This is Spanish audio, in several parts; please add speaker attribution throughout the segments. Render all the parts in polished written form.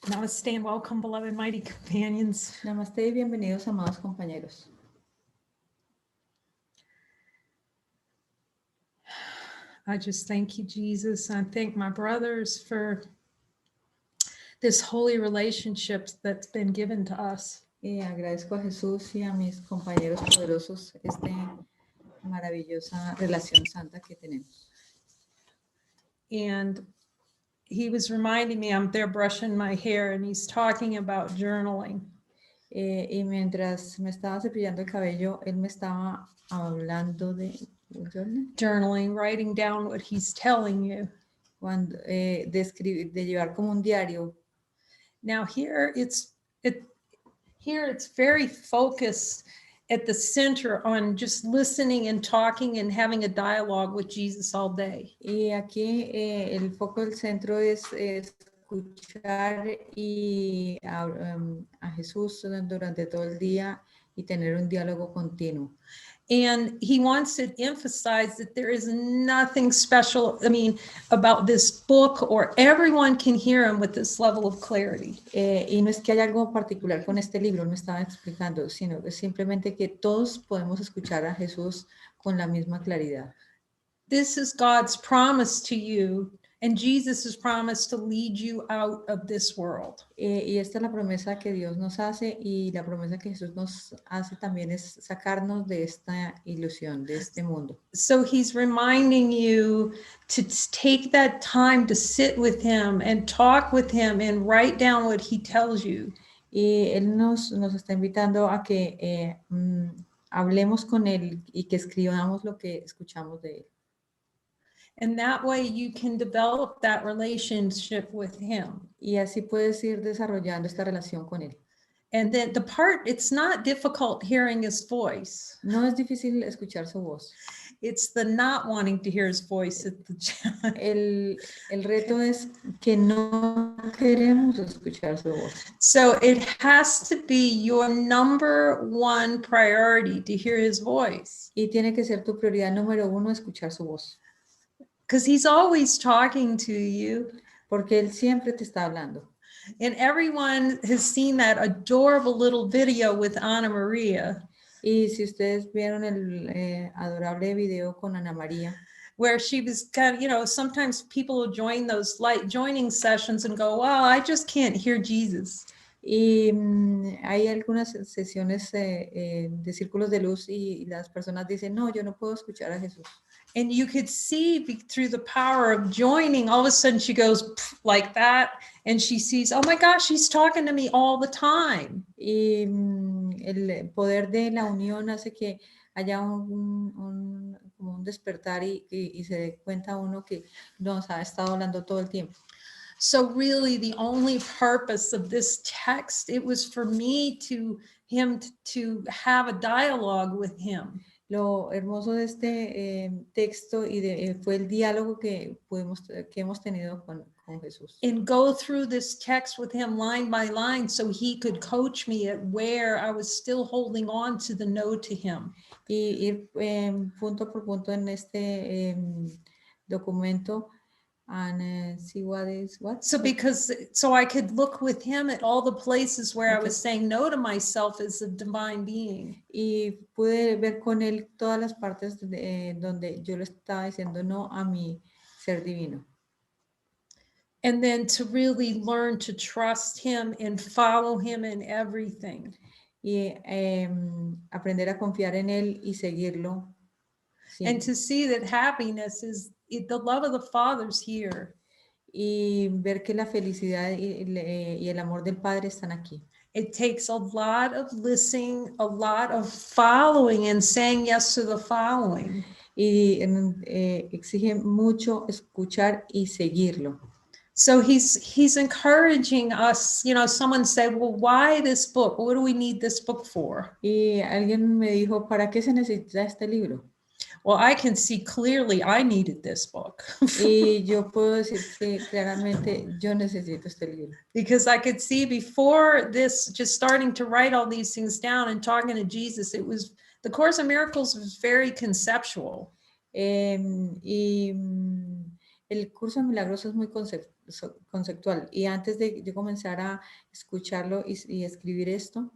Speaker 1: Namaste and welcome, beloved mighty companions.
Speaker 2: Namaste y bienvenidos, amados compañeros.
Speaker 1: I just thank you, Jesus. I thank my brothers for this holy relationship that's been given to us.
Speaker 2: Y agradezco a Jesús y a mis compañeros poderosos esta maravillosa relación santa que tenemos.
Speaker 1: And he was reminding me, I'm there brushing my hair, and he's talking about journaling.
Speaker 2: Y mientras me estaba cepillando el cabello, él me estaba hablando de
Speaker 1: journaling, writing down what he's telling you.
Speaker 2: Cuando, de llevar como un diario.
Speaker 1: Now here it's very focused at the center on just listening and talking and having a dialogue with Jesus all day.
Speaker 2: Y aquí el foco del centro es escuchar y a Jesús durante todo el día y tener un diálogo continuo.
Speaker 1: And he wants to emphasize that there is nothing special, about this book, or everyone can hear him with this level of clarity.
Speaker 2: Y no es que haya algo particular con este libro, me estaba explicando, sino que simplemente que todos podemos escuchar a Jesús con la misma claridad.
Speaker 1: This is God's promise to you, and Jesus' promise to lead you out of this world.
Speaker 2: Y esta es la promesa que Dios nos hace, y la promesa que Jesús nos hace también es sacarnos de esta ilusión, de este mundo.
Speaker 1: So he's reminding you to take that time to sit with him and talk with him and write down what he tells you.
Speaker 2: Y él nos está invitando a que hablemos con él y que escribamos lo que escuchamos de él.
Speaker 1: And that way you can develop that relationship with him.
Speaker 2: Y así puedes ir desarrollando esta relación con él.
Speaker 1: And then it's not difficult hearing his voice.
Speaker 2: No es difícil escuchar su voz.
Speaker 1: It's the not wanting to hear his voice.
Speaker 2: El reto es que no queremos escuchar su voz.
Speaker 1: So it has to be your number one priority to hear his voice.
Speaker 2: Y tiene que ser tu prioridad número uno escuchar su voz.
Speaker 1: Because he's always talking to you.
Speaker 2: Porque él siempre te está hablando.
Speaker 1: And everyone has seen that adorable little video with Ana Maria.
Speaker 2: Y si ustedes vieron el adorable video con Ana María,
Speaker 1: where she was kind of, sometimes people will join those joining sessions and go, wow, I just can't hear Jesus.
Speaker 2: Y hay algunas sesiones de círculos de luz y las personas dicen, no, yo no puedo escuchar a Jesús.
Speaker 1: And you could see through the power of joining, all of a sudden she goes like that, and she sees, oh my gosh, she's talking to me all the time.
Speaker 2: Y el poder de la unión hace que haya como un despertar y se dé cuenta uno que nos ha estado hablando todo el tiempo.
Speaker 1: So really the only purpose of this text, it was for me to have a dialogue with him.
Speaker 2: Lo hermoso de este texto fue el diálogo que hemos tenido con Jesús.
Speaker 1: And go through this text with him line by line so he could coach me at where I was still holding on to the no to him.
Speaker 2: Y ir punto por punto en este documento and see what.
Speaker 1: So I could look with him at all the places where I was saying no to myself as a divine being.
Speaker 2: Y pude ver con él todas las partes donde yo le estaba diciendo no a mi ser divino.
Speaker 1: And then to really learn to trust him and follow him in everything.
Speaker 2: Y aprender a confiar en él y seguirlo.
Speaker 1: And to see that happiness is the love of the Father's here.
Speaker 2: Y ver que la felicidad y el amor del Padre están aquí.
Speaker 1: It takes a lot of listening, a lot of following and saying yes to the following.
Speaker 2: Y exige mucho escuchar y seguirlo.
Speaker 1: So he's encouraging us, someone said, well, why this book? What do we need this book for?
Speaker 2: Y alguien me dijo, ¿para qué se necesita este libro?
Speaker 1: Well, I can see clearly I needed this book.
Speaker 2: Y yo puedo decir que claramente yo necesito este libro.
Speaker 1: Because I could see before this, just starting to write all these things down and talking to Jesus, the Course in Miracles was very conceptual.
Speaker 2: Y El curso de milagros es muy conceptual y antes de yo comenzar a escucharlo y escribir esto,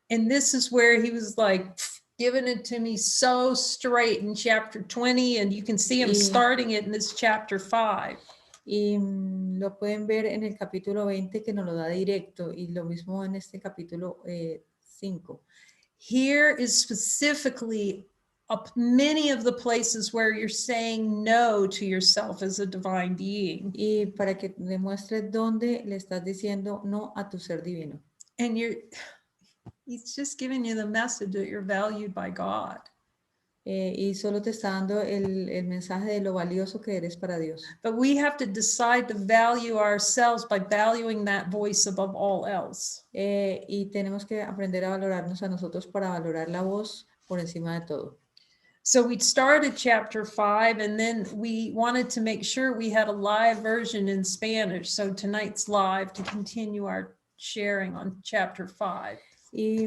Speaker 1: And this is where he was like giving it to me so straight in chapter 20, and you can see him
Speaker 2: Y-
Speaker 1: starting it in this chapter 5.
Speaker 2: y lo pueden ver en el capítulo 20 que nos lo da directo y lo mismo en este capítulo 5.
Speaker 1: Here is specifically many of the places where you're saying no to yourself as a divine being.
Speaker 2: Y para que demuestre dónde le estás diciendo no a tu ser divino.
Speaker 1: And he's just giving you the message that you're valued by God.
Speaker 2: Y solo te está dando el mensaje de lo valioso que eres para Dios.
Speaker 1: But we have to decide to value ourselves by valuing that voice above all else.
Speaker 2: Y tenemos que aprender a valorarnos a nosotros para valorar la voz por encima de todo.
Speaker 1: So we started chapter 5, and then we wanted to make sure we had a live version in Spanish. So tonight's live to continue our sharing on chapter 5.
Speaker 2: Y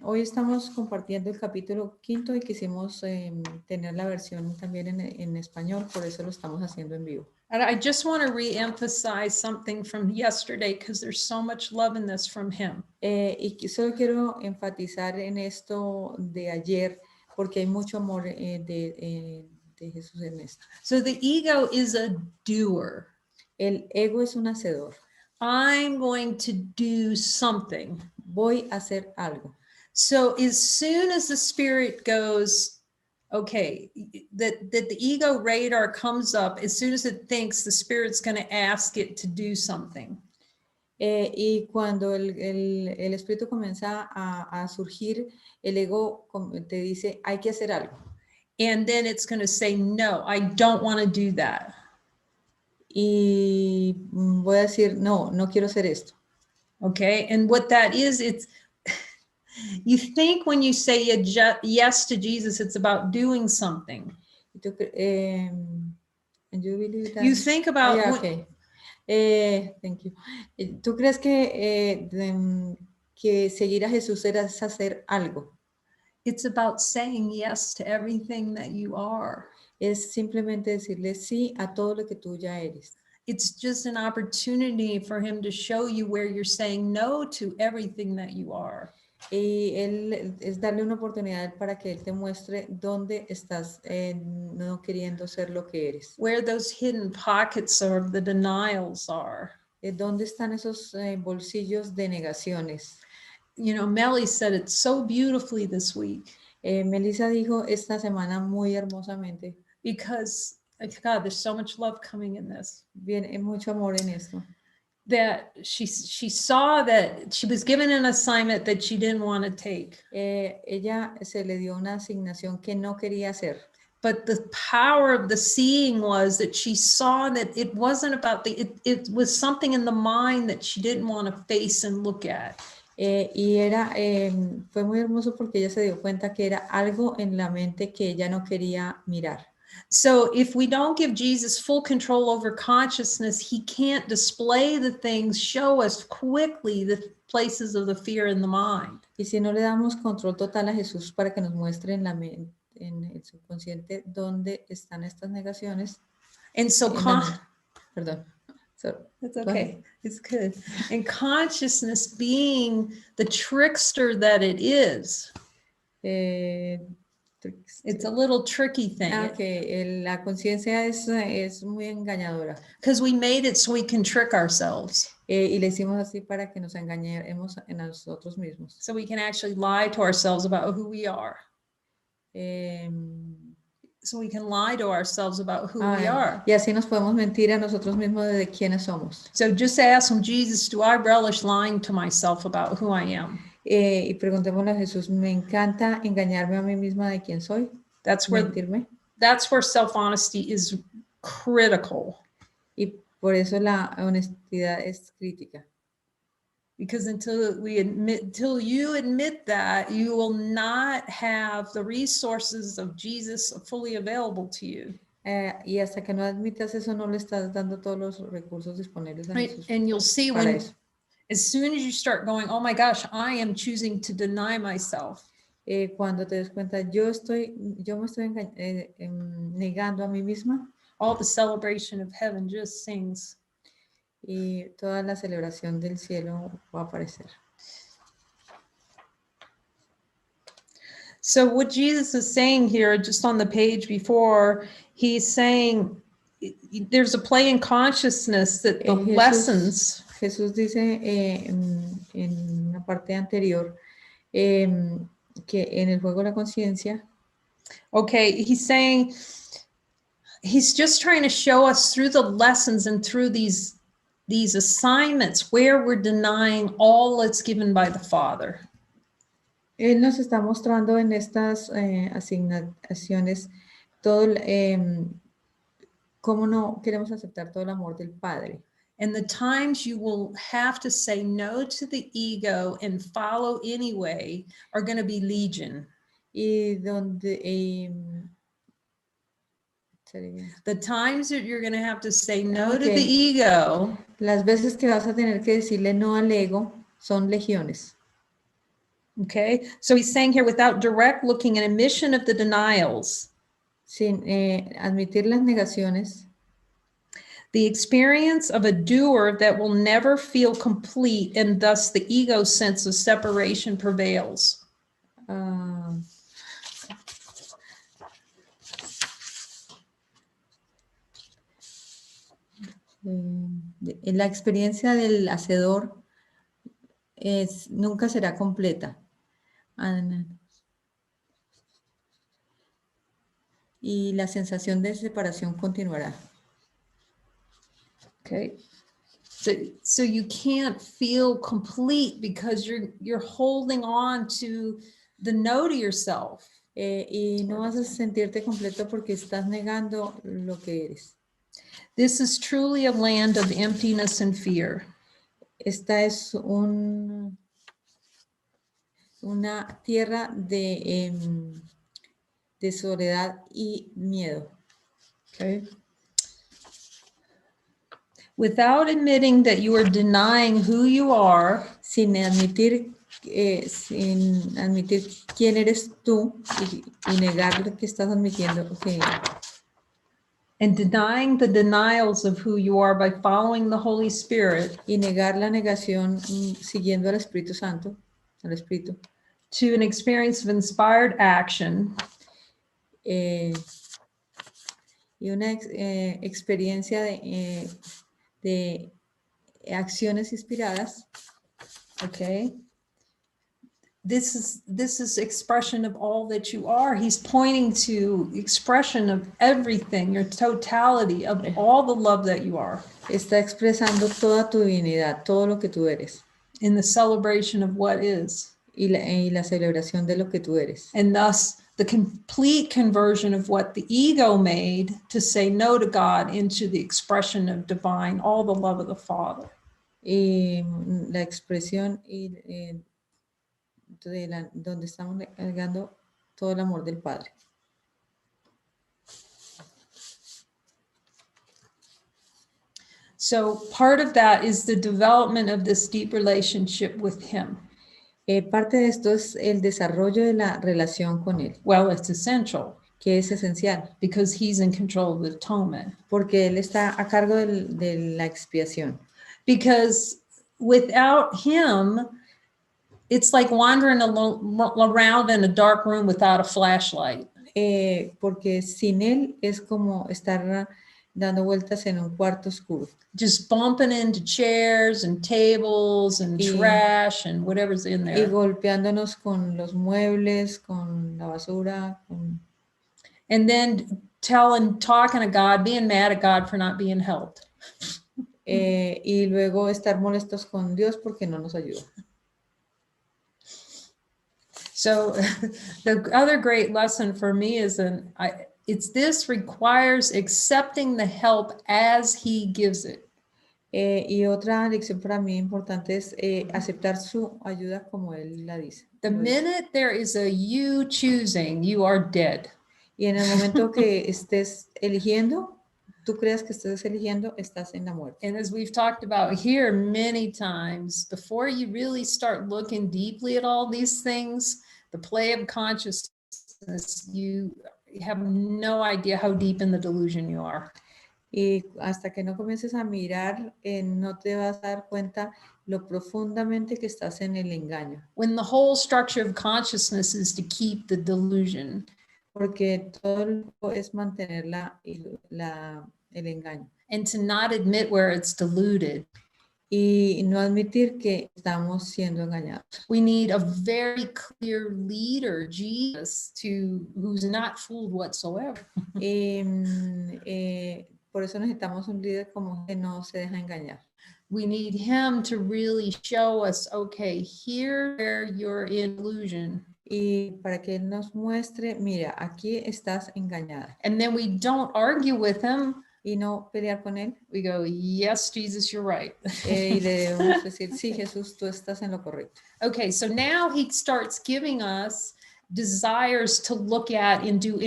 Speaker 2: hoy estamos compartiendo el capítulo 5 y quisimos tener la versión también en español, por eso lo estamos haciendo en vivo.
Speaker 1: And I just want to re-emphasize something from yesterday because there's so much love in this from him.
Speaker 2: Y solo quiero enfatizar en esto de ayer porque hay mucho amor de Jesús en esto.
Speaker 1: So the ego is a doer.
Speaker 2: El ego es un hacedor.
Speaker 1: I'm going to do something.
Speaker 2: Voy a hacer algo.
Speaker 1: So as soon as the spirit goes, okay, that the ego radar comes up, as soon as it thinks, the spirit's going to ask it to do something.
Speaker 2: Y cuando el espíritu comienza a surgir, el ego te dice, hay que hacer algo.
Speaker 1: And then it's going to say, no, I don't want to do that.
Speaker 2: Y voy a decir, no, no quiero hacer esto.
Speaker 1: Okay, and what that is, it's, you think when you say yes to Jesus, it's about doing something.
Speaker 2: And you believe that?
Speaker 1: You think about,
Speaker 2: yeah, okay. Thank you. ¿Tú crees que seguir a Jesús es hacer algo?
Speaker 1: It's about saying yes to everything that you are.
Speaker 2: Es simplemente decirle sí a todo lo que tú ya eres.
Speaker 1: It's just an opportunity for him to show you where you're saying no to everything that you are.
Speaker 2: Y él es darle una oportunidad para que él te muestre dónde estás no queriendo ser lo que eres.
Speaker 1: Where those hidden pockets of the denials are.
Speaker 2: ¿Dónde están esos bolsillos de negaciones?
Speaker 1: You know, Melly said it so beautifully this week.
Speaker 2: Melissa dijo esta semana muy hermosamente.
Speaker 1: Because, God, there's so much love coming in this.
Speaker 2: Viene mucho amor en esto.
Speaker 1: That she saw that she was given an assignment that she didn't want to take.
Speaker 2: Ella se le dio una asignación que no quería hacer.
Speaker 1: But the power of the seeing was that she saw that it wasn't about it was something in the mind that she didn't want to face and look at.
Speaker 2: Y fue muy hermoso porque ella se dio cuenta que era algo en la mente que ella no quería mirar.
Speaker 1: So if we don't give Jesus full control over consciousness, he can't display the things, show us quickly the places of the fear in the mind.
Speaker 2: Y si no le damos control total a Jesús para que nos muestre en la mente, en el subconsciente dónde están estas negaciones.
Speaker 1: And so,
Speaker 2: perdón. So,
Speaker 1: that's okay. It's good. And consciousness being the trickster that it is. It's a little tricky thing.
Speaker 2: Okay. La conciencia es muy engañadora.
Speaker 1: Because we made it so we can trick ourselves.
Speaker 2: Y le hicimos así para que nos engañemos en nosotros mismos.
Speaker 1: So we can actually lie to ourselves about who we are. So we can lie to ourselves about who we are.
Speaker 2: Y así nos podemos mentir a nosotros mismos de quiénes somos.
Speaker 1: So just ask him, Jesus, do I relish lying to myself about who I am?
Speaker 2: Y preguntémosle a Jesús, ¿me encanta engañarme a mí misma de quién soy?
Speaker 1: That's where self-honesty is critical.
Speaker 2: Y por eso la honestidad es crítica.
Speaker 1: Because until you admit that, you will not have the resources of Jesus fully available to you.
Speaker 2: Y hasta que no admitas eso, no le estás dando todos los recursos disponibles a Jesús.
Speaker 1: And you'll see when, as soon as you start going, oh my gosh, I am choosing to deny myself.
Speaker 2: Cuando te des cuenta, yo me estoy negando a mí misma.
Speaker 1: all the celebration of heaven just sings.
Speaker 2: Y toda la celebración del cielo va a aparecer.
Speaker 1: So what Jesus is saying here, just on the page before, he's saying there's a play in consciousness that the lessons.
Speaker 2: Jesús dice en una parte anterior que en el juego de la conciencia.
Speaker 1: Okay, he's saying he's just trying to show us through the lessons and through these assignments where we're denying all that's given by the Father.
Speaker 2: Él nos está mostrando en estas asignaciones todo cómo no queremos aceptar todo el amor del Padre.
Speaker 1: And the times you will have to say no to the ego and follow anyway are going to be legion.
Speaker 2: Y donde
Speaker 1: the times that you're going to have to say no to the ego.
Speaker 2: Las veces que vas a tener que decirle no al ego son legiones.
Speaker 1: Okay, so he's saying here, without direct looking and admission of the denials,
Speaker 2: sin admitir las negaciones,
Speaker 1: the experience of a doer that will never feel complete, and thus the ego sense of separation prevails.
Speaker 2: La experiencia del hacedor nunca será completa. Y la sensación de separación continuará.
Speaker 1: Okay, so you can't feel complete because you're holding on to the no to yourself.
Speaker 2: Y no vas a sentirte completo porque estás negando lo que eres.
Speaker 1: This is truly a land of emptiness and fear.
Speaker 2: Esta es una tierra de soledad y miedo.
Speaker 1: Okay. Without admitting that you are denying who you are,
Speaker 2: sin admitir quién eres tú y negar lo que estás admitiendo. Okay.
Speaker 1: And denying the denials of who you are by following the Holy Spirit.
Speaker 2: Y negar la negación siguiendo al Espíritu Santo, al Espíritu.
Speaker 1: To an experience of inspired action.
Speaker 2: Y una experiencia de acciones inspiradas.
Speaker 1: Okay. This is expression of all that you are. He's pointing to expression of everything, your totality of all the love that you are.
Speaker 2: Está expresando toda tu divinidad, todo lo que tú eres.
Speaker 1: In the celebration of what is.
Speaker 2: Y la celebración de lo que tú eres.
Speaker 1: And thus the complete conversion of what the ego made to say no to God into the expression of divine, all the love of the Father.
Speaker 2: Y la expresión donde estamos negando todo el amor del Padre.
Speaker 1: So part of that is the development of this deep relationship with him.
Speaker 2: Parte de esto es el desarrollo de la relación con él.
Speaker 1: Well, it's essential.
Speaker 2: Que es esencial.
Speaker 1: Because he's in control of the atonement.
Speaker 2: Porque él está a cargo de la expiación.
Speaker 1: Because without him, it's like wandering around in a dark room without a flashlight.
Speaker 2: Porque sin él es como estar dando vueltas en un cuarto oscuro.
Speaker 1: Just bumping into chairs and tables and trash and whatever's in there.
Speaker 2: Y golpeándonos con los muebles, con la basura.
Speaker 1: And then talking to God, being mad at God for not being helped.
Speaker 2: Y luego estar molestos con Dios porque no nos ayuda.
Speaker 1: So the other great lesson for me is this requires accepting the help as he gives it.
Speaker 2: Y otra lección para mí importante es aceptar su ayuda como él la dice.
Speaker 1: The minute there is a you choosing, you are dead.
Speaker 2: Y en el momento que estés eligiendo, tú creas que estés eligiendo, estás en la muerte.
Speaker 1: And as we've talked about here many times, before you really start looking deeply at all these things, the play of consciousness, you have no idea how deep in the delusion you are.
Speaker 2: Y hasta que no comiences a mirar, no te vas a dar cuenta lo profundamente que estás en el engaño.
Speaker 1: When the whole structure of consciousness is to keep the delusion.
Speaker 2: Porque todo es mantener el engaño.
Speaker 1: And to not admit where it's deluded.
Speaker 2: Y no admitir que estamos siendo engañados.
Speaker 1: We need a very clear leader, Jesus, who's not fooled whatsoever.
Speaker 2: Por eso necesitamos un líder como que no se deja engañar.
Speaker 1: We need him to really show us, okay, here where you're in illusion.
Speaker 2: Y para que él nos muestre, mira, aquí estás engañada.
Speaker 1: And then we don't argue with him.
Speaker 2: Y no pelear con él.
Speaker 1: We go, yes, Jesus, you're right.
Speaker 2: Y le debemos decir, sí, Jesús, tú estás en lo correcto.
Speaker 1: Okay, so now he starts giving us desires to look at and do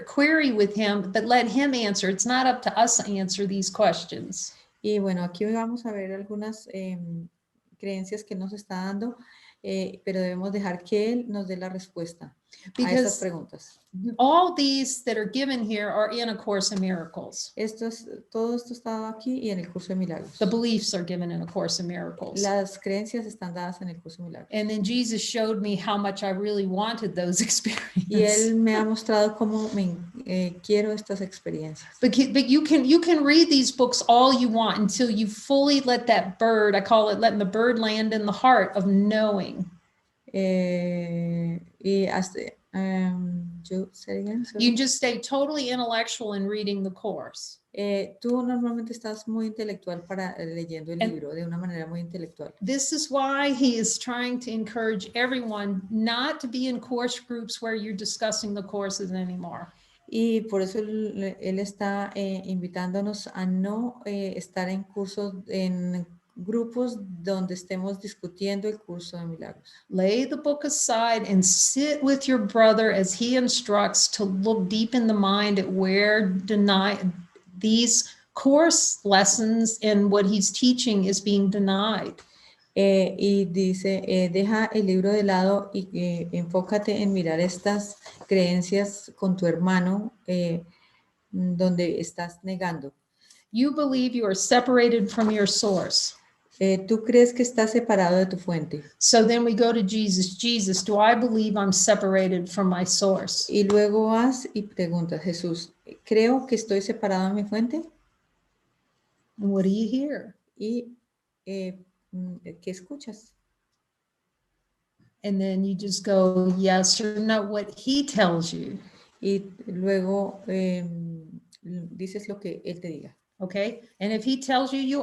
Speaker 1: query with him, but let him answer. It's not up to us to answer these questions.
Speaker 2: Y bueno, aquí vamos a ver algunas creencias que nos está dando, pero debemos dejar que él nos dé la respuesta a estas preguntas.
Speaker 1: All these that are given here are in A Course in Miracles.
Speaker 2: Todo esto está aquí y en el Curso de Milagros.
Speaker 1: The beliefs are given in A Course in Miracles.
Speaker 2: Las creencias están dadas en el Curso de Milagros.
Speaker 1: And then Jesus showed me how much I really wanted those experiences.
Speaker 2: Y él me ha mostrado cómo quiero estas experiencias.
Speaker 1: But you can read these books all you want until you fully let that bird, I call it letting the bird land in the heart of knowing.
Speaker 2: Y hasta,
Speaker 1: you just stay totally intellectual in reading the course.
Speaker 2: Tú normalmente estás muy intelectual leyendo el libro de una manera muy intelectual.
Speaker 1: This is why he is trying to encourage everyone not to be in course groups where you're discussing the courses anymore.
Speaker 2: Y por eso él está invitándonos a no estar en cursos, en grupos donde estemos discutiendo el curso de milagros.
Speaker 1: Lay the book aside and sit with your brother as he instructs to look deep in the mind at where these course lessons and what he's teaching is being denied.
Speaker 2: Y dice, deja el libro de lado y enfócate en mirar estas creencias con tu hermano donde estás negando.
Speaker 1: You believe you are separated from your source.
Speaker 2: Tú crees que estás separado de tu fuente.
Speaker 1: So then we go to Jesus. Jesus, do I believe I'm separated from my source?
Speaker 2: Y luego vas y preguntas, Jesús, ¿creo que estoy separado de mi fuente?
Speaker 1: And what do you hear?
Speaker 2: Y ¿qué escuchas?
Speaker 1: And then you just go yes or no, what he tells you.
Speaker 2: Y luego dices lo que él te diga.
Speaker 1: Okay, and if he tells you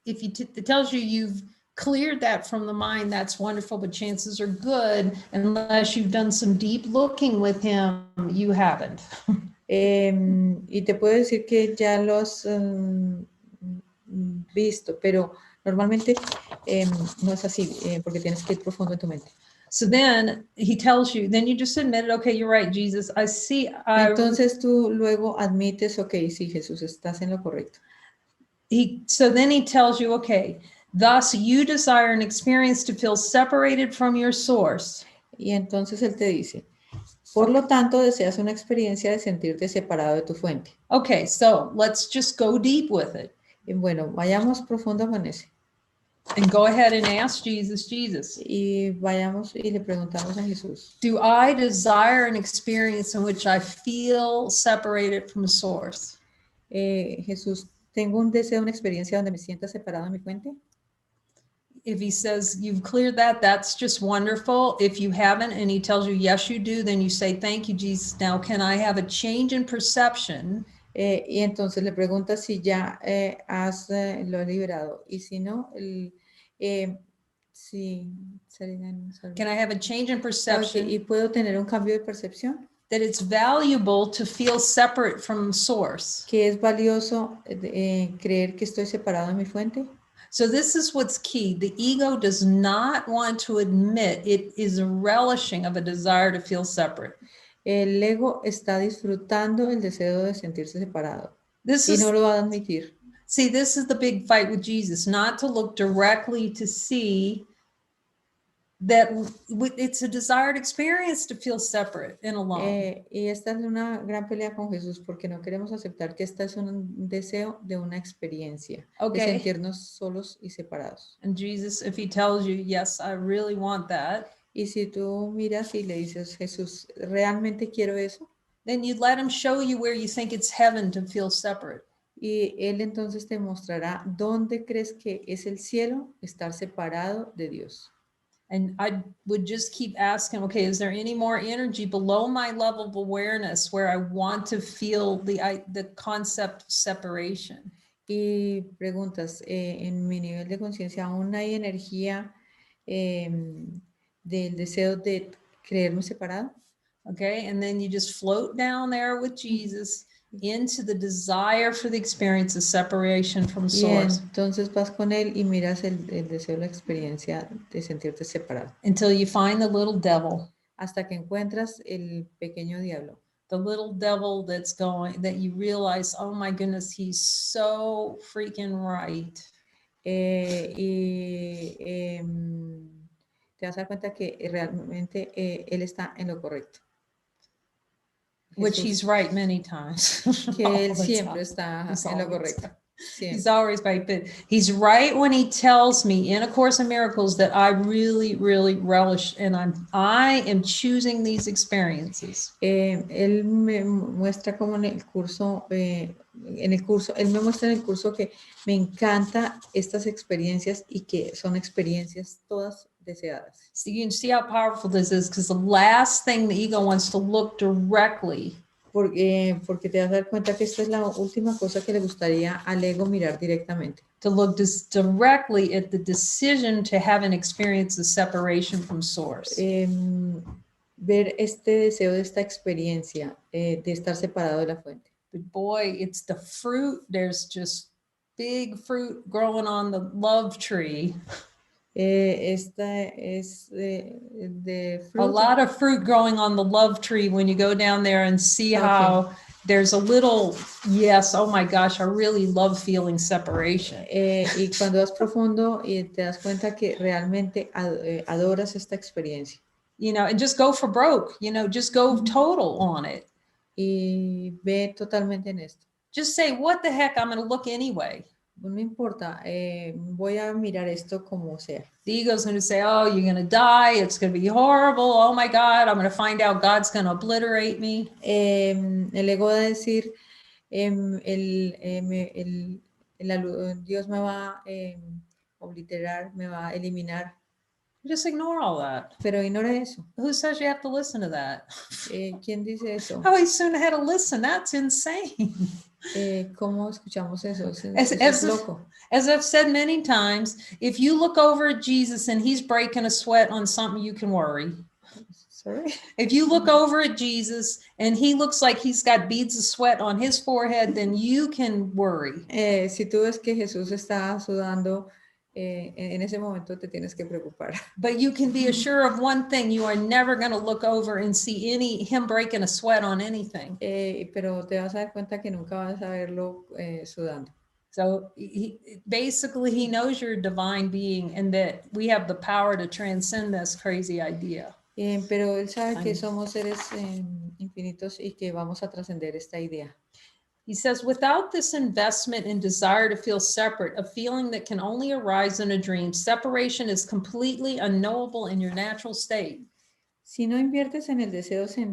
Speaker 1: if he tells you you've cleared that from the mind, that's wonderful, but chances are good, unless you've done some deep looking with him, you haven't.
Speaker 2: Y te puedo decir que ya lo has visto, pero normalmente no es así, porque tienes que ir profundo en tu mente.
Speaker 1: So then he tells you, then you just admit it, okay, you're right, Jesus, I see.
Speaker 2: Entonces tú luego admites, okay, sí, Jesús, estás en lo correcto.
Speaker 1: So then he tells you, okay, thus you desire an experience to feel separated from your source.
Speaker 2: Y entonces él te dice, por lo tanto, deseas una experiencia de sentirte separado de tu fuente.
Speaker 1: Okay, so let's just go deep with it.
Speaker 2: Y bueno, vayamos profundo con ese.
Speaker 1: And go ahead and ask Jesus.
Speaker 2: Y vayamos y le preguntamos a Jesús.
Speaker 1: Do I desire an experience in which I feel separated from source?
Speaker 2: Jesús, ¿tengo un deseo, una experiencia donde me sienta separado de mi fuente?
Speaker 1: If he says you've cleared that, that's just wonderful. If you haven't and he tells you yes, you do, then you say, thank you, Jesus. Now, can I have a change in perception?
Speaker 2: Y entonces le pregunta si ya lo has liberado. Y si no,
Speaker 1: can I have a change in perception?
Speaker 2: ¿Y puedo tener un cambio de percepción?
Speaker 1: That it's valuable to feel separate from source.
Speaker 2: Que es valioso creer que estoy separado de mi fuente.
Speaker 1: So this is what's key. The ego does not want to admit it is relishing of a desire to feel separate.
Speaker 2: El ego está disfrutando el deseo de sentirse separado. Y no lo va a admitir.
Speaker 1: See, this is the big fight with Jesus, not to look directly to see that it's a desired experience to feel separate and alone.
Speaker 2: Y esta es una gran pelea con Jesús porque no queremos aceptar que esta es un deseo de una experiencia, de
Speaker 1: Okay.
Speaker 2: sentirnos solos y separados.
Speaker 1: And Jesus, if he tells you, yes, I really want that,
Speaker 2: Y si tú miras y le dices, Jesús, ¿realmente quiero eso?
Speaker 1: then you let him show you where you think it's heaven to feel separate.
Speaker 2: Y Él entonces te mostrará dónde crees que es el cielo estar separado de Dios.
Speaker 1: And I would just keep asking, okay, is there any more energy below my level of awareness where I want to feel the concept of separation?
Speaker 2: Y preguntas, en mi nivel de conciencia, ¿aún hay energía del deseo de creerme separado?
Speaker 1: Okay, and then you just float down there with Jesus into the desire for the experience of separation from
Speaker 2: Y
Speaker 1: source
Speaker 2: entonces vas con Él y miras el deseo, la experiencia de sentirte separado.
Speaker 1: until you find the little devil.
Speaker 2: Hasta que encuentras el pequeño diablo.
Speaker 1: The little devil that's going, that you realize, oh my goodness, he's so freaking right.
Speaker 2: Te vas a dar cuenta que realmente Él está en lo correcto.
Speaker 1: Which
Speaker 2: Jesús,
Speaker 1: he's right many times.
Speaker 2: que Él
Speaker 1: All the
Speaker 2: siempre
Speaker 1: time.
Speaker 2: está
Speaker 1: He's
Speaker 2: en lo
Speaker 1: always
Speaker 2: correcto.
Speaker 1: right.
Speaker 2: Siempre.
Speaker 1: He's always right, but he's right when he tells me in A Course in Miracles that I really, really relish, and I am choosing these experiences.
Speaker 2: Él me muestra como en el curso, él me muestra en el curso que me encanta estas experiencias y que son experiencias todas deseadas.
Speaker 1: So you can see how powerful this is, because the last thing the ego wants to look directly.
Speaker 2: Porque te vas a dar cuenta que esta es la última cosa que le gustaría al ego mirar directamente.
Speaker 1: To look directly at the decision to have an experience of separation from source.
Speaker 2: Ver este deseo de esta experiencia de estar separado de la fuente.
Speaker 1: But boy, it's the fruit. There's just big fruit growing on the love tree.
Speaker 2: Esta es de fruit.
Speaker 1: A lot of fruit growing on the love tree when you go down there and see how there's a little, yes, oh my gosh, I really love feeling separation.
Speaker 2: Y cuando vas profundo y te das cuenta que realmente adoras esta experiencia.
Speaker 1: You know, and just go for broke, you know, just go total on it.
Speaker 2: Y ve totalmente en esto.
Speaker 1: Just say, what the heck, I'm going to look anyway.
Speaker 2: No importa, voy a mirar esto como sea.
Speaker 1: The ego's going to say, oh, you're going to die. It's going to be horrible. Oh my God, I'm going to find out God's going to obliterate me.
Speaker 2: El ego va a decir, Dios me va a obliterar, me va a eliminar.
Speaker 1: Just ignore all that.
Speaker 2: Pero ignora eso.
Speaker 1: Who says you have to listen to that?
Speaker 2: ¿Quién dice eso?
Speaker 1: How soon had to listen? That's insane.
Speaker 2: ¿Cómo escuchamos eso?
Speaker 1: Es
Speaker 2: loco.
Speaker 1: As I've said many times, if you look over at Jesus and he's breaking a sweat on something, you can worry.
Speaker 2: Sorry?
Speaker 1: If you look over at Jesus and he looks like he's got beads of sweat on his forehead, then you can worry.
Speaker 2: Si tú ves que Jesús está sudando, en ese momento te tienes que preocupar.
Speaker 1: But you can be assured of one thing: you are never going to look over and see him breaking a sweat on anything.
Speaker 2: Pero te vas a dar cuenta que nunca vas a verlo sudando.
Speaker 1: So basically, he knows you're a divine being and that we have the power to transcend this crazy idea.
Speaker 2: Pero él sabe que somos seres infinitos y que vamos a trascender esta idea.
Speaker 1: He says, without this investment in desire to feel separate, a feeling that can only arise in a dream, separation is completely unknowable in your natural state.
Speaker 2: Si no inviertes en el deseo si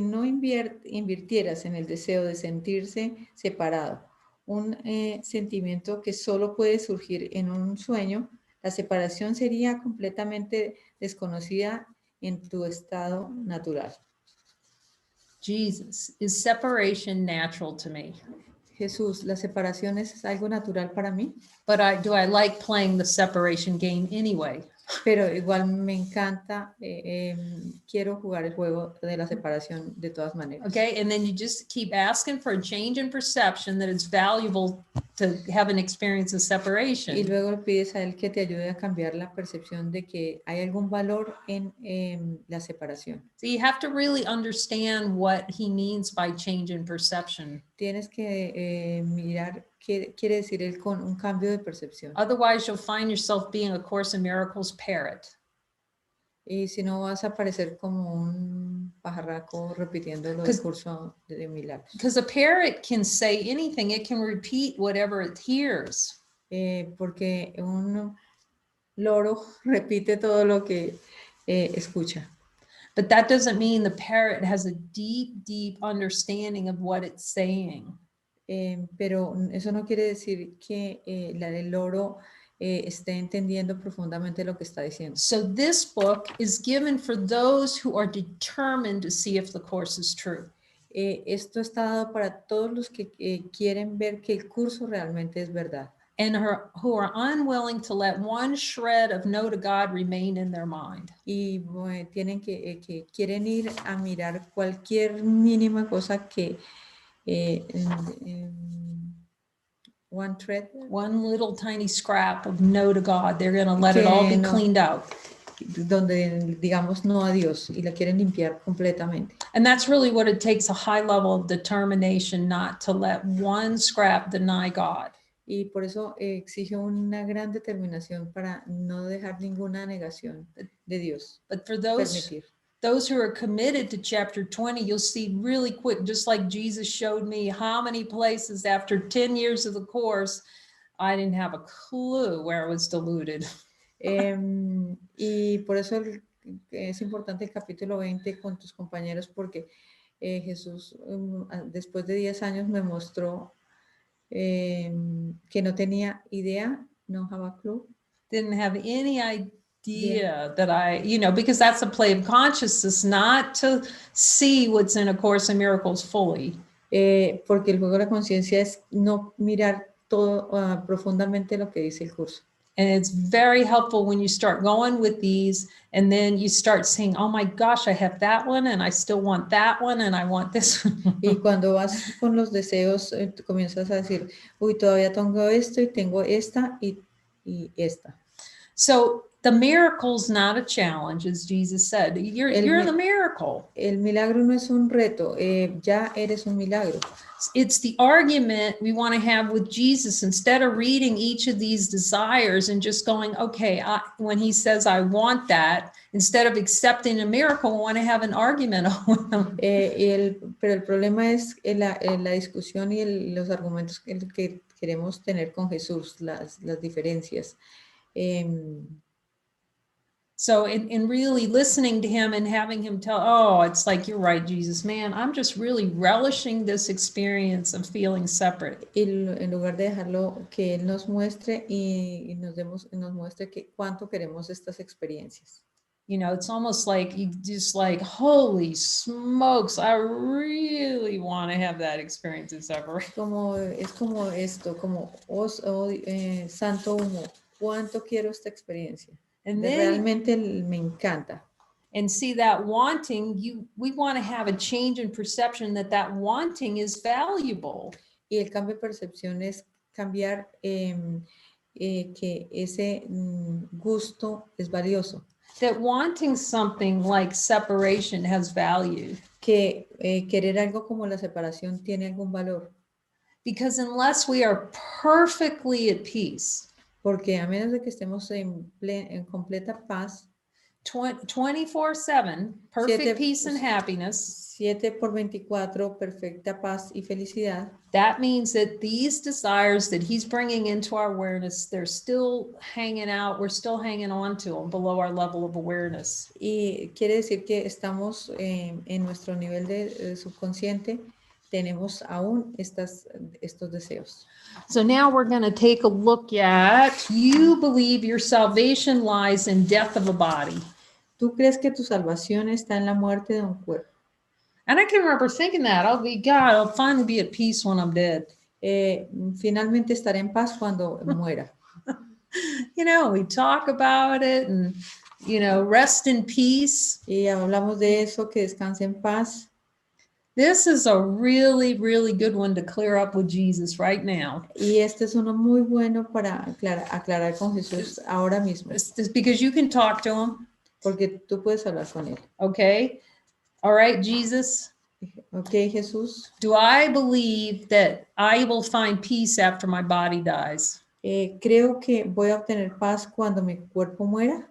Speaker 2: no invirtieras en el deseo de sentirse separado, un sentimiento que solo puede surgir en un sueño, la separación sería completamente desconocida en tu estado natural.
Speaker 1: Jesus, is separation natural to me?
Speaker 2: Jesús, ¿la separación es algo natural para mí?
Speaker 1: But do I like playing the separation game anyway?
Speaker 2: Pero igual me encanta, quiero jugar el juego de la separación de todas maneras.
Speaker 1: Okay, and then you just keep asking for a change in perception that it's valuable to have an experience of separation.
Speaker 2: Y luego le pides a él que te ayude a cambiar la percepción de que hay algún valor en la separación.
Speaker 1: So you have to really understand what he means by change in perception.
Speaker 2: Tienes que mirar qué quiere decir él con un cambio de percepción.
Speaker 1: Otherwise, you'll find yourself being a Course in Miracles parrot.
Speaker 2: Y si no vas a parecer como un pajarraco repitiendo lo del curso de milagros.
Speaker 1: Because a parrot can say anything, it can repeat whatever it hears.
Speaker 2: Porque un loro repite todo lo que escucha.
Speaker 1: But that doesn't mean the parrot has a deep, deep understanding of what it's saying.
Speaker 2: Pero eso no quiere decir que el loro esté entendiendo profundamente lo que está diciendo.
Speaker 1: So this book is given for those who are determined to see if the course is true.
Speaker 2: Esto está dado para todos los que quieren ver que el curso realmente es verdad.
Speaker 1: And who are unwilling to let one shred of no to God remain in their mind.
Speaker 2: Y tienen que quieren ir a mirar cualquier mínima cosa que one thread,
Speaker 1: one little tiny scrap of no to God, they're going to let it all be cleaned out.
Speaker 2: Donde digamos no a Dios y la quieren limpiar completamente.
Speaker 1: And that's really what it takes, a high level of determination not to let one scrap deny God.
Speaker 2: Y por eso exige una gran determinación para no dejar ninguna negación de Dios.
Speaker 1: But for those who are committed to chapter 20, you'll see really quick, just like Jesus showed me how many places after 10 years of the course, I didn't have a clue where I was deluded.
Speaker 2: Y por eso es importante el capítulo 20 con tus compañeros, porque Jesús después de 10 años me mostró que no tenía idea, no have a clue.
Speaker 1: Didn't have any idea that because that's a play of consciousness, not to see what's in A Course in Miracles fully.
Speaker 2: Porque el juego de la conciencia es no mirar todo profundamente lo que dice el curso.
Speaker 1: And it's very helpful when you start going with these and then you start saying, oh my gosh, I have that one and I still want that one and I want this one.
Speaker 2: Y cuando vas con los deseos, comienzas a decir, uy, todavía tengo esto y tengo esta y esta.
Speaker 1: So the miracle's not a challenge, as Jesus said. You're the miracle.
Speaker 2: El milagro no es un reto, ya eres un milagro.
Speaker 1: It's the argument we want to have with Jesus. Instead of reading each of these desires and just going, okay, when he says, I want that, instead of accepting a miracle, we want to have an argument with him.
Speaker 2: Pero el problema es la discusión y los argumentos que queremos tener con Jesús, las diferencias.
Speaker 1: So in really listening to him and having him tell, oh, it's like, you're right, Jesus, man, I'm just really relishing this experience of feeling separate.
Speaker 2: Y en lugar de dejarlo que él nos muestre y nos muestre cuánto queremos estas experiencias.
Speaker 1: It's almost like you just like, holy smokes, I really want to have that experience of separate.
Speaker 2: Es como esto, como santo humo, cuánto quiero esta experiencia.
Speaker 1: And then,
Speaker 2: realmente me encanta.
Speaker 1: And see that wanting, we want to have a change in perception that wanting is valuable.
Speaker 2: Y el cambio de percepción es cambiar que ese gusto es valioso.
Speaker 1: That wanting something like separation has value.
Speaker 2: Que querer algo como la separación tiene algún valor.
Speaker 1: Because unless we are perfectly at peace,
Speaker 2: porque a menos de que estemos en completa paz,
Speaker 1: 24/7, perfect peace and happiness,
Speaker 2: 7/24, perfecta paz y felicidad.
Speaker 1: That means that these desires that he's bringing into our awareness, they're still hanging out. We're still hanging on to them below our level of awareness.
Speaker 2: Y quiere decir que estamos en nuestro nivel de subconsciente, tenemos aún estos deseos.
Speaker 1: So now we're going to take a look at, you believe your salvation lies in death of a body.
Speaker 2: Tú crees que tu salvación está en la muerte de un cuerpo.
Speaker 1: And I can remember thinking that, I'll finally be at peace when I'm dead.
Speaker 2: Finalmente estaré en paz cuando muera.
Speaker 1: We talk about it and, rest in peace.
Speaker 2: Y hablamos de eso, que descanse en paz.
Speaker 1: This is a really, really good one to clear up with Jesus right now.
Speaker 2: Y este es uno muy bueno para aclarar con Jesús ahora mismo.
Speaker 1: It's because you can talk to him.
Speaker 2: Porque tú puedes hablar con él.
Speaker 1: Okay. All right, Jesus.
Speaker 2: Okay, Jesús.
Speaker 1: Do I believe that I will find peace after my body dies?
Speaker 2: Creo que voy a obtener paz cuando mi cuerpo muera.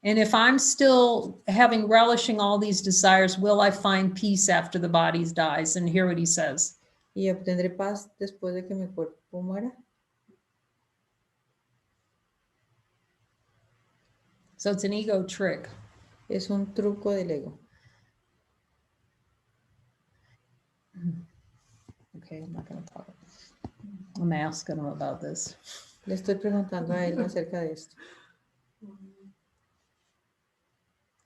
Speaker 1: And if I'm still having relishing all these desires, will I find peace after the body dies? And hear what he says.
Speaker 2: ¿Y obtendré paz después de que mi cuerpo muera?
Speaker 1: So it's an ego trick.
Speaker 2: Es un truco del ego.
Speaker 1: Okay, I'm not going to talk. I'm asking him about this.
Speaker 2: Le estoy preguntando a él acerca de esto.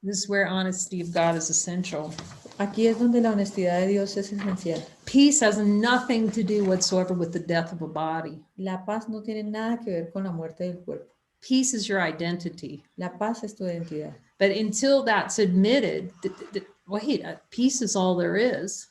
Speaker 1: This is where honesty of God is essential.
Speaker 2: Aquí es donde la honestidad de Dios es esencial.
Speaker 1: Peace has nothing to do whatsoever with the death of a body.
Speaker 2: La paz no tiene nada que ver con la muerte del cuerpo.
Speaker 1: Peace is your identity.
Speaker 2: La paz es tu identidad.
Speaker 1: But until that's admitted, wait, peace is all there is.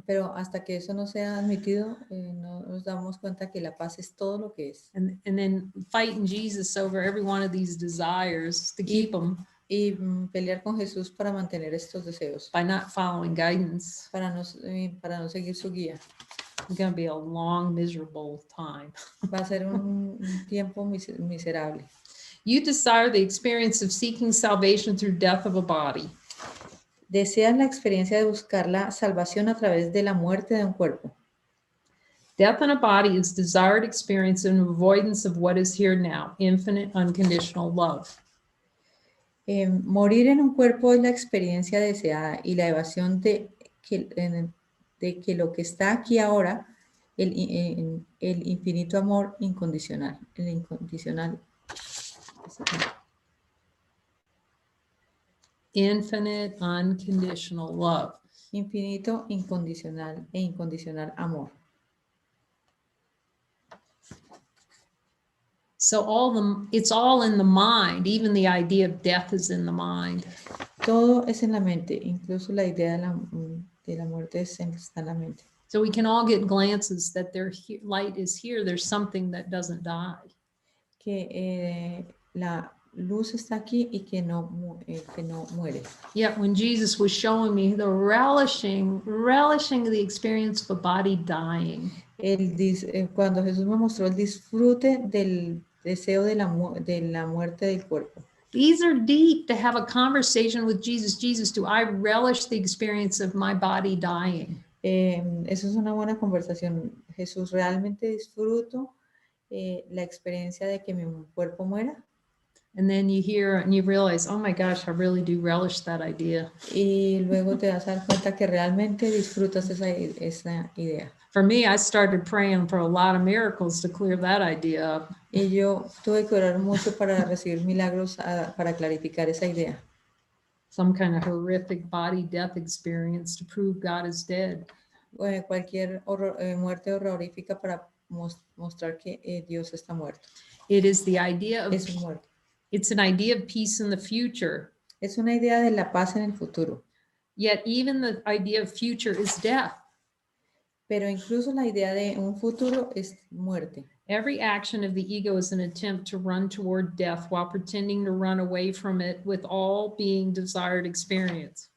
Speaker 2: Pero hasta que eso no sea admitido, no nos damos cuenta que la paz es todo lo que es.
Speaker 1: And then fighting Jesus over every one of these desires to keep them.
Speaker 2: Y pelear con Jesús para mantener estos deseos.
Speaker 1: By not following guidance.
Speaker 2: Para no seguir su guía.
Speaker 1: It's going to be a long, miserable time.
Speaker 2: Va a ser un tiempo miserable.
Speaker 1: You desire the experience of seeking salvation through death of a body.
Speaker 2: Desean la experiencia de buscar la salvación a través de la muerte de un cuerpo.
Speaker 1: Death in a body is desired experience and avoidance of what is here now, infinite, unconditional love.
Speaker 2: Morir en un cuerpo es la experiencia deseada y la evasión de que lo que está aquí ahora, el infinito amor incondicional, el incondicional.
Speaker 1: Infinite, unconditional love.
Speaker 2: Infinito, incondicional e incondicional amor.
Speaker 1: So it's all in the mind. Even the idea of death is in the mind.
Speaker 2: Todo es en la mente, incluso la idea de la muerte está en la mente.
Speaker 1: So we can all get glances that light is here. There's something that doesn't die.
Speaker 2: Que la luz está aquí y que no muere.
Speaker 1: Yet when Jesus was showing me the relishing the experience of a body dying.
Speaker 2: Cuando Jesús me mostró el disfrute del deseo de la muerte del cuerpo.
Speaker 1: These are deep to have a conversation with Jesus. Jesus, do I relish the experience of my body dying?
Speaker 2: Eso es una buena conversación. Jesús, ¿realmente disfruto la experiencia de que mi cuerpo muera?
Speaker 1: And then you hear and you realize, oh my gosh, I really do relish that idea.
Speaker 2: Y luego te das cuenta que realmente disfrutas esa idea.
Speaker 1: For me, I started praying for a lot of miracles to clear that idea up.
Speaker 2: Y yo tuve que orar mucho para recibir milagros para clarificar esa idea.
Speaker 1: Some kind of horrific body death experience to prove God is dead.
Speaker 2: Cualquier muerte horrorífica para mostrar que Dios está muerto.
Speaker 1: It is the idea of
Speaker 2: muerto.
Speaker 1: It's an idea of peace in the future.
Speaker 2: Es una idea de la paz en el futuro.
Speaker 1: Yet even the idea of future is death.
Speaker 2: Pero incluso la idea de un futuro es muerte.
Speaker 1: Every action of the ego is an attempt to run toward death while pretending to run away from it with all being desired experience.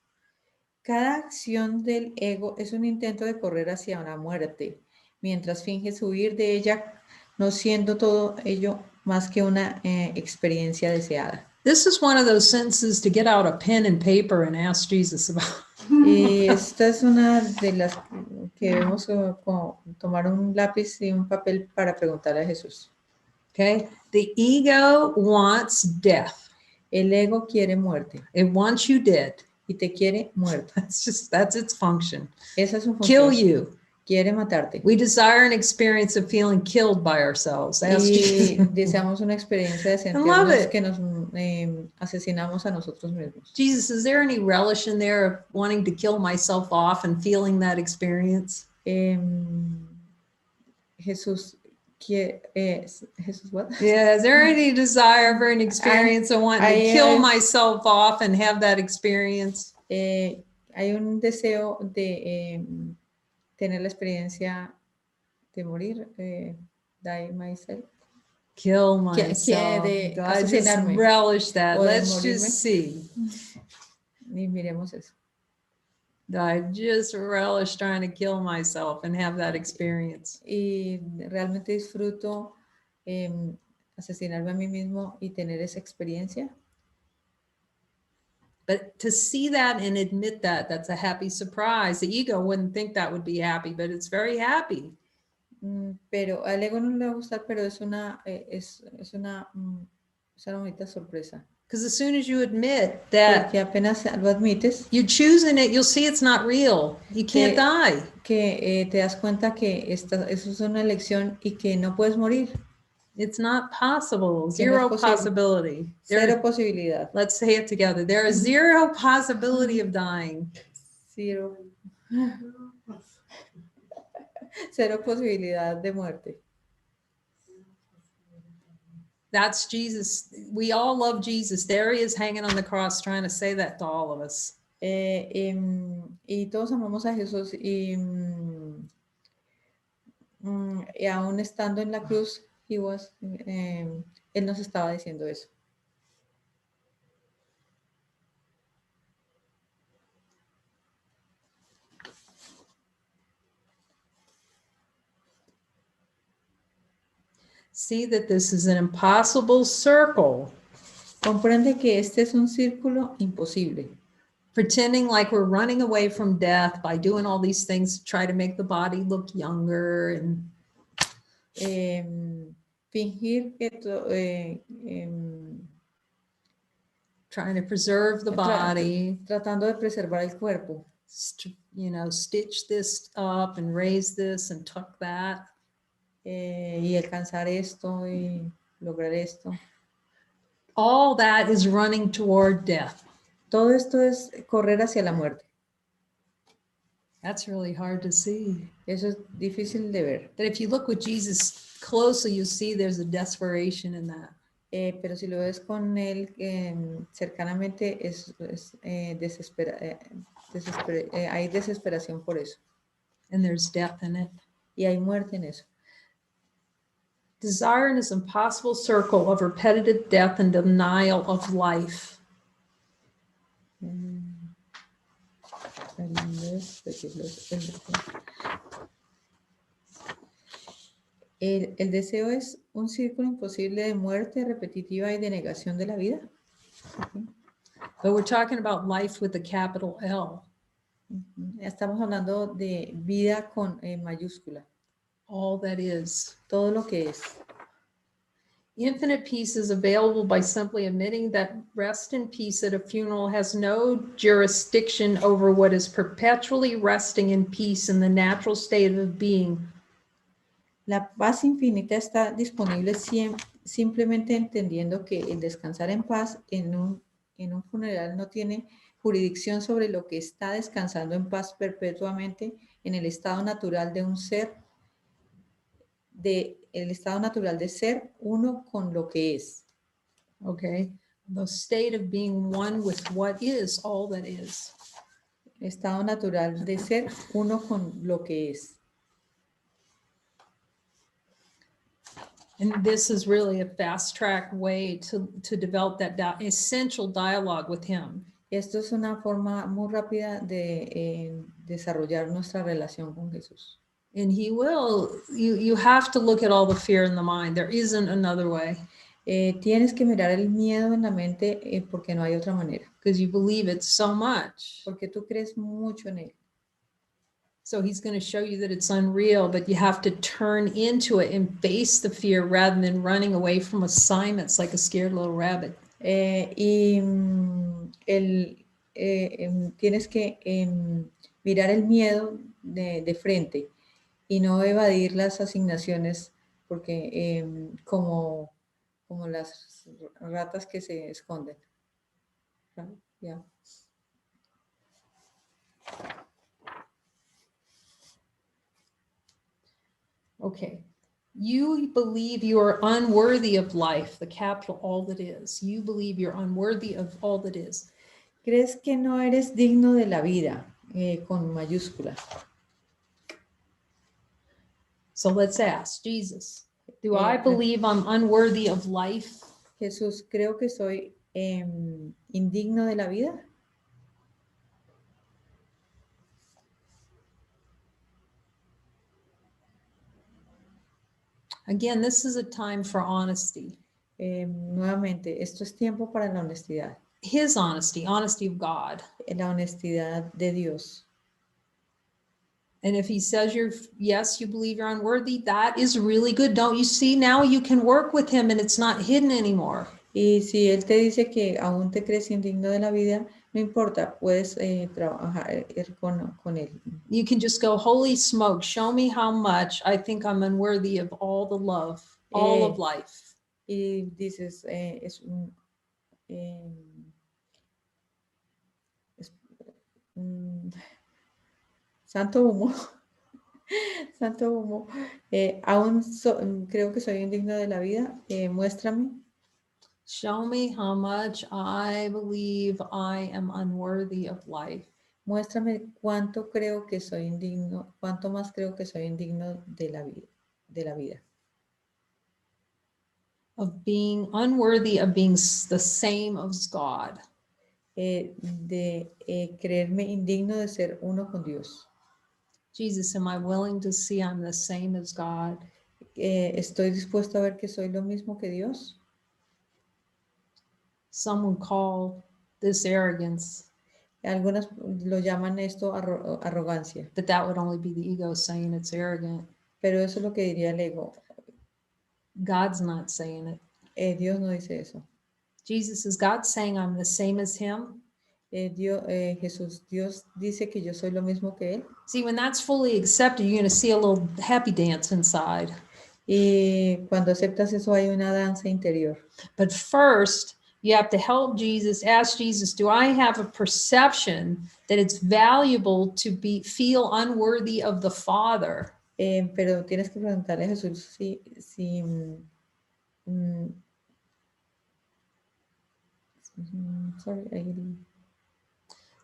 Speaker 2: Cada acción del ego es un intento de correr hacia una muerte, mientras finges huir de ella, no siendo todo ello más que una experiencia deseada.
Speaker 1: This is one of those sentences to get out a pen and paper and ask Jesus about.
Speaker 2: Y esta es una de las que debemos tomar un lápiz y un papel para preguntarle a Jesús.
Speaker 1: Okay, the ego wants death.
Speaker 2: El ego quiere muerte.
Speaker 1: It wants you dead.
Speaker 2: Y te quiere muerto.
Speaker 1: That's its function.
Speaker 2: Esa es su función.
Speaker 1: Kill you.
Speaker 2: Quiere matarte.
Speaker 1: We desire an experience of feeling killed by ourselves.
Speaker 2: Y deseamos una experiencia de sentirnos que nos asesinamos a nosotros mismos.
Speaker 1: Jesus, is there any relish in there of wanting to kill myself off and feeling that experience?
Speaker 2: Jesús, what?
Speaker 1: Yeah, is there any desire for an experience of wanting to kill myself off and have that experience?
Speaker 2: Hay un deseo de tener la experiencia de morir, die myself.
Speaker 1: Kill myself. I just relish that. Let's just see.
Speaker 2: Y miremos eso.
Speaker 1: I just relish trying to kill myself and have that experience.
Speaker 2: Y realmente disfruto asesinarme a mí mismo y tener esa experiencia.
Speaker 1: But to see that and admit that, that's a happy surprise. The ego wouldn't think that would be happy, but it's very happy.
Speaker 2: Pero al ego no le va a gustar, pero es una bonita sorpresa.
Speaker 1: Because as soon as you admit that
Speaker 2: Porque apenas lo admites,
Speaker 1: you're choosing it, you'll see it's not real. You can't die.
Speaker 2: que te das cuenta que eso es una elección y que no puedes morir.
Speaker 1: It's not possible.
Speaker 2: Que no es
Speaker 1: Zero
Speaker 2: posible.
Speaker 1: possibility.
Speaker 2: Cero posibilidad.
Speaker 1: Let's say it together. There is zero possibility of dying.
Speaker 2: Cero. Cero posibilidad de muerte.
Speaker 1: That's Jesus. We all love Jesus. There he is hanging on the cross trying to say that to all of us.
Speaker 2: Y todos amamos a Jesús y aún estando en la cruz, él nos estaba diciendo eso.
Speaker 1: See that this is an impossible circle.
Speaker 2: Comprende que este es un círculo imposible.
Speaker 1: Pretending like we're running away from death by doing all these things to try to make the body look younger and
Speaker 2: fingir que
Speaker 1: trying to preserve the body,
Speaker 2: tratando de preservar el cuerpo,
Speaker 1: you know, stitch this up and raise this and tuck that.
Speaker 2: Y alcanzar esto y lograr esto.
Speaker 1: All that is running toward death.
Speaker 2: Todo esto es correr hacia la muerte.
Speaker 1: That's really hard to see.
Speaker 2: Eso es difícil de ver.
Speaker 1: But if you look with Jesus closely, you see there's a desperation in that.
Speaker 2: Pero si lo ves con él cercanamente, hay desesperación por eso.
Speaker 1: And there's death in it.
Speaker 2: Y hay muerte en eso.
Speaker 1: Desire in this impossible circle of repetitive death and denial of life.
Speaker 2: El deseo es un círculo imposible de muerte repetitiva y de negación de la vida.
Speaker 1: But we're talking about life with a capital L.
Speaker 2: Estamos hablando de vida con mayúscula.
Speaker 1: All that is.
Speaker 2: Todo lo que es.
Speaker 1: Infinite peace is available by simply admitting that rest in peace at a funeral has no jurisdiction over what is perpetually resting in peace in the natural state of being.
Speaker 2: La paz infinita está disponible simplemente entendiendo que el descansar en paz en un funeral no tiene jurisdicción sobre lo que está descansando en paz perpetuamente en el estado natural de un ser, el estado natural de ser uno con lo que es.
Speaker 1: Okay, the state of being one with what is all that is.
Speaker 2: Estado natural de ser uno con lo que es.
Speaker 1: And this is really a fast-track way to develop that essential dialogue with him.
Speaker 2: Esto es una forma muy rápida de desarrollar nuestra relación con Jesús.
Speaker 1: And he will, you have to look at all the fear in the mind. There isn't another way.
Speaker 2: Tienes que mirar el miedo en la mente porque no hay otra manera.
Speaker 1: Because you believe it so much.
Speaker 2: Porque tú crees mucho en él.
Speaker 1: So he's going to show you that it's unreal, but you have to turn into it and face the fear rather than running away from assignments like a scared little rabbit.
Speaker 2: Tienes que mirar el miedo de frente y no evadir las asignaciones porque como las ratas que se esconden. Yeah.
Speaker 1: Okay. You believe you are unworthy of life, the capital all that is. You believe you're unworthy of all that is.
Speaker 2: Crees que no eres digno de la vida, con mayúscula.
Speaker 1: So let's ask Jesus, do I believe I'm unworthy of life?
Speaker 2: Jesús, creo que soy indigno de la vida.
Speaker 1: Again, this is a time for honesty.
Speaker 2: Nuevamente, esto es tiempo para la honestidad.
Speaker 1: his honesty, honesty of God.
Speaker 2: la honestidad de Dios.
Speaker 1: And if he says yes, you believe you're unworthy, that is really good. Don't you see? Now you can work with him and it's not hidden anymore.
Speaker 2: Y si Él te dice que aún te crees indigno de la vida, no importa, puedes trabajar con Él.
Speaker 1: You can just go, holy smoke, show me how much I think I'm unworthy of all the love, all of life.
Speaker 2: Y dices, santo humo, santo humo, aún creo que soy indigno de la vida, muéstrame.
Speaker 1: Show me how much I believe I am unworthy of life.
Speaker 2: Muéstrame cuánto creo que soy indigno, cuánto más creo que soy indigno de la vida.
Speaker 1: Of being unworthy of being the same as God.
Speaker 2: De creerme indigno de ser uno con Dios.
Speaker 1: Jesus, am I willing to see I'm the same as God?
Speaker 2: ¿Estoy dispuesto a ver que soy lo mismo que Dios?
Speaker 1: Some would call this arrogance.
Speaker 2: Algunas lo llaman esto arrogancia.
Speaker 1: But that would only be the ego saying it's arrogant.
Speaker 2: Pero eso es lo que diría el ego.
Speaker 1: God's not saying it.
Speaker 2: Dios no dice eso.
Speaker 1: Jesus, is God saying I'm the same as him?
Speaker 2: Dios dice que yo soy lo mismo que Él.
Speaker 1: See, when that's fully accepted, you're going to see a little happy dance inside.
Speaker 2: Y cuando aceptas eso hay una danza interior.
Speaker 1: But first, you have to help Jesus, ask Jesus, do I have a perception that it's valuable to feel unworthy of the Father?
Speaker 2: Pero tienes que preguntarle a Jesús si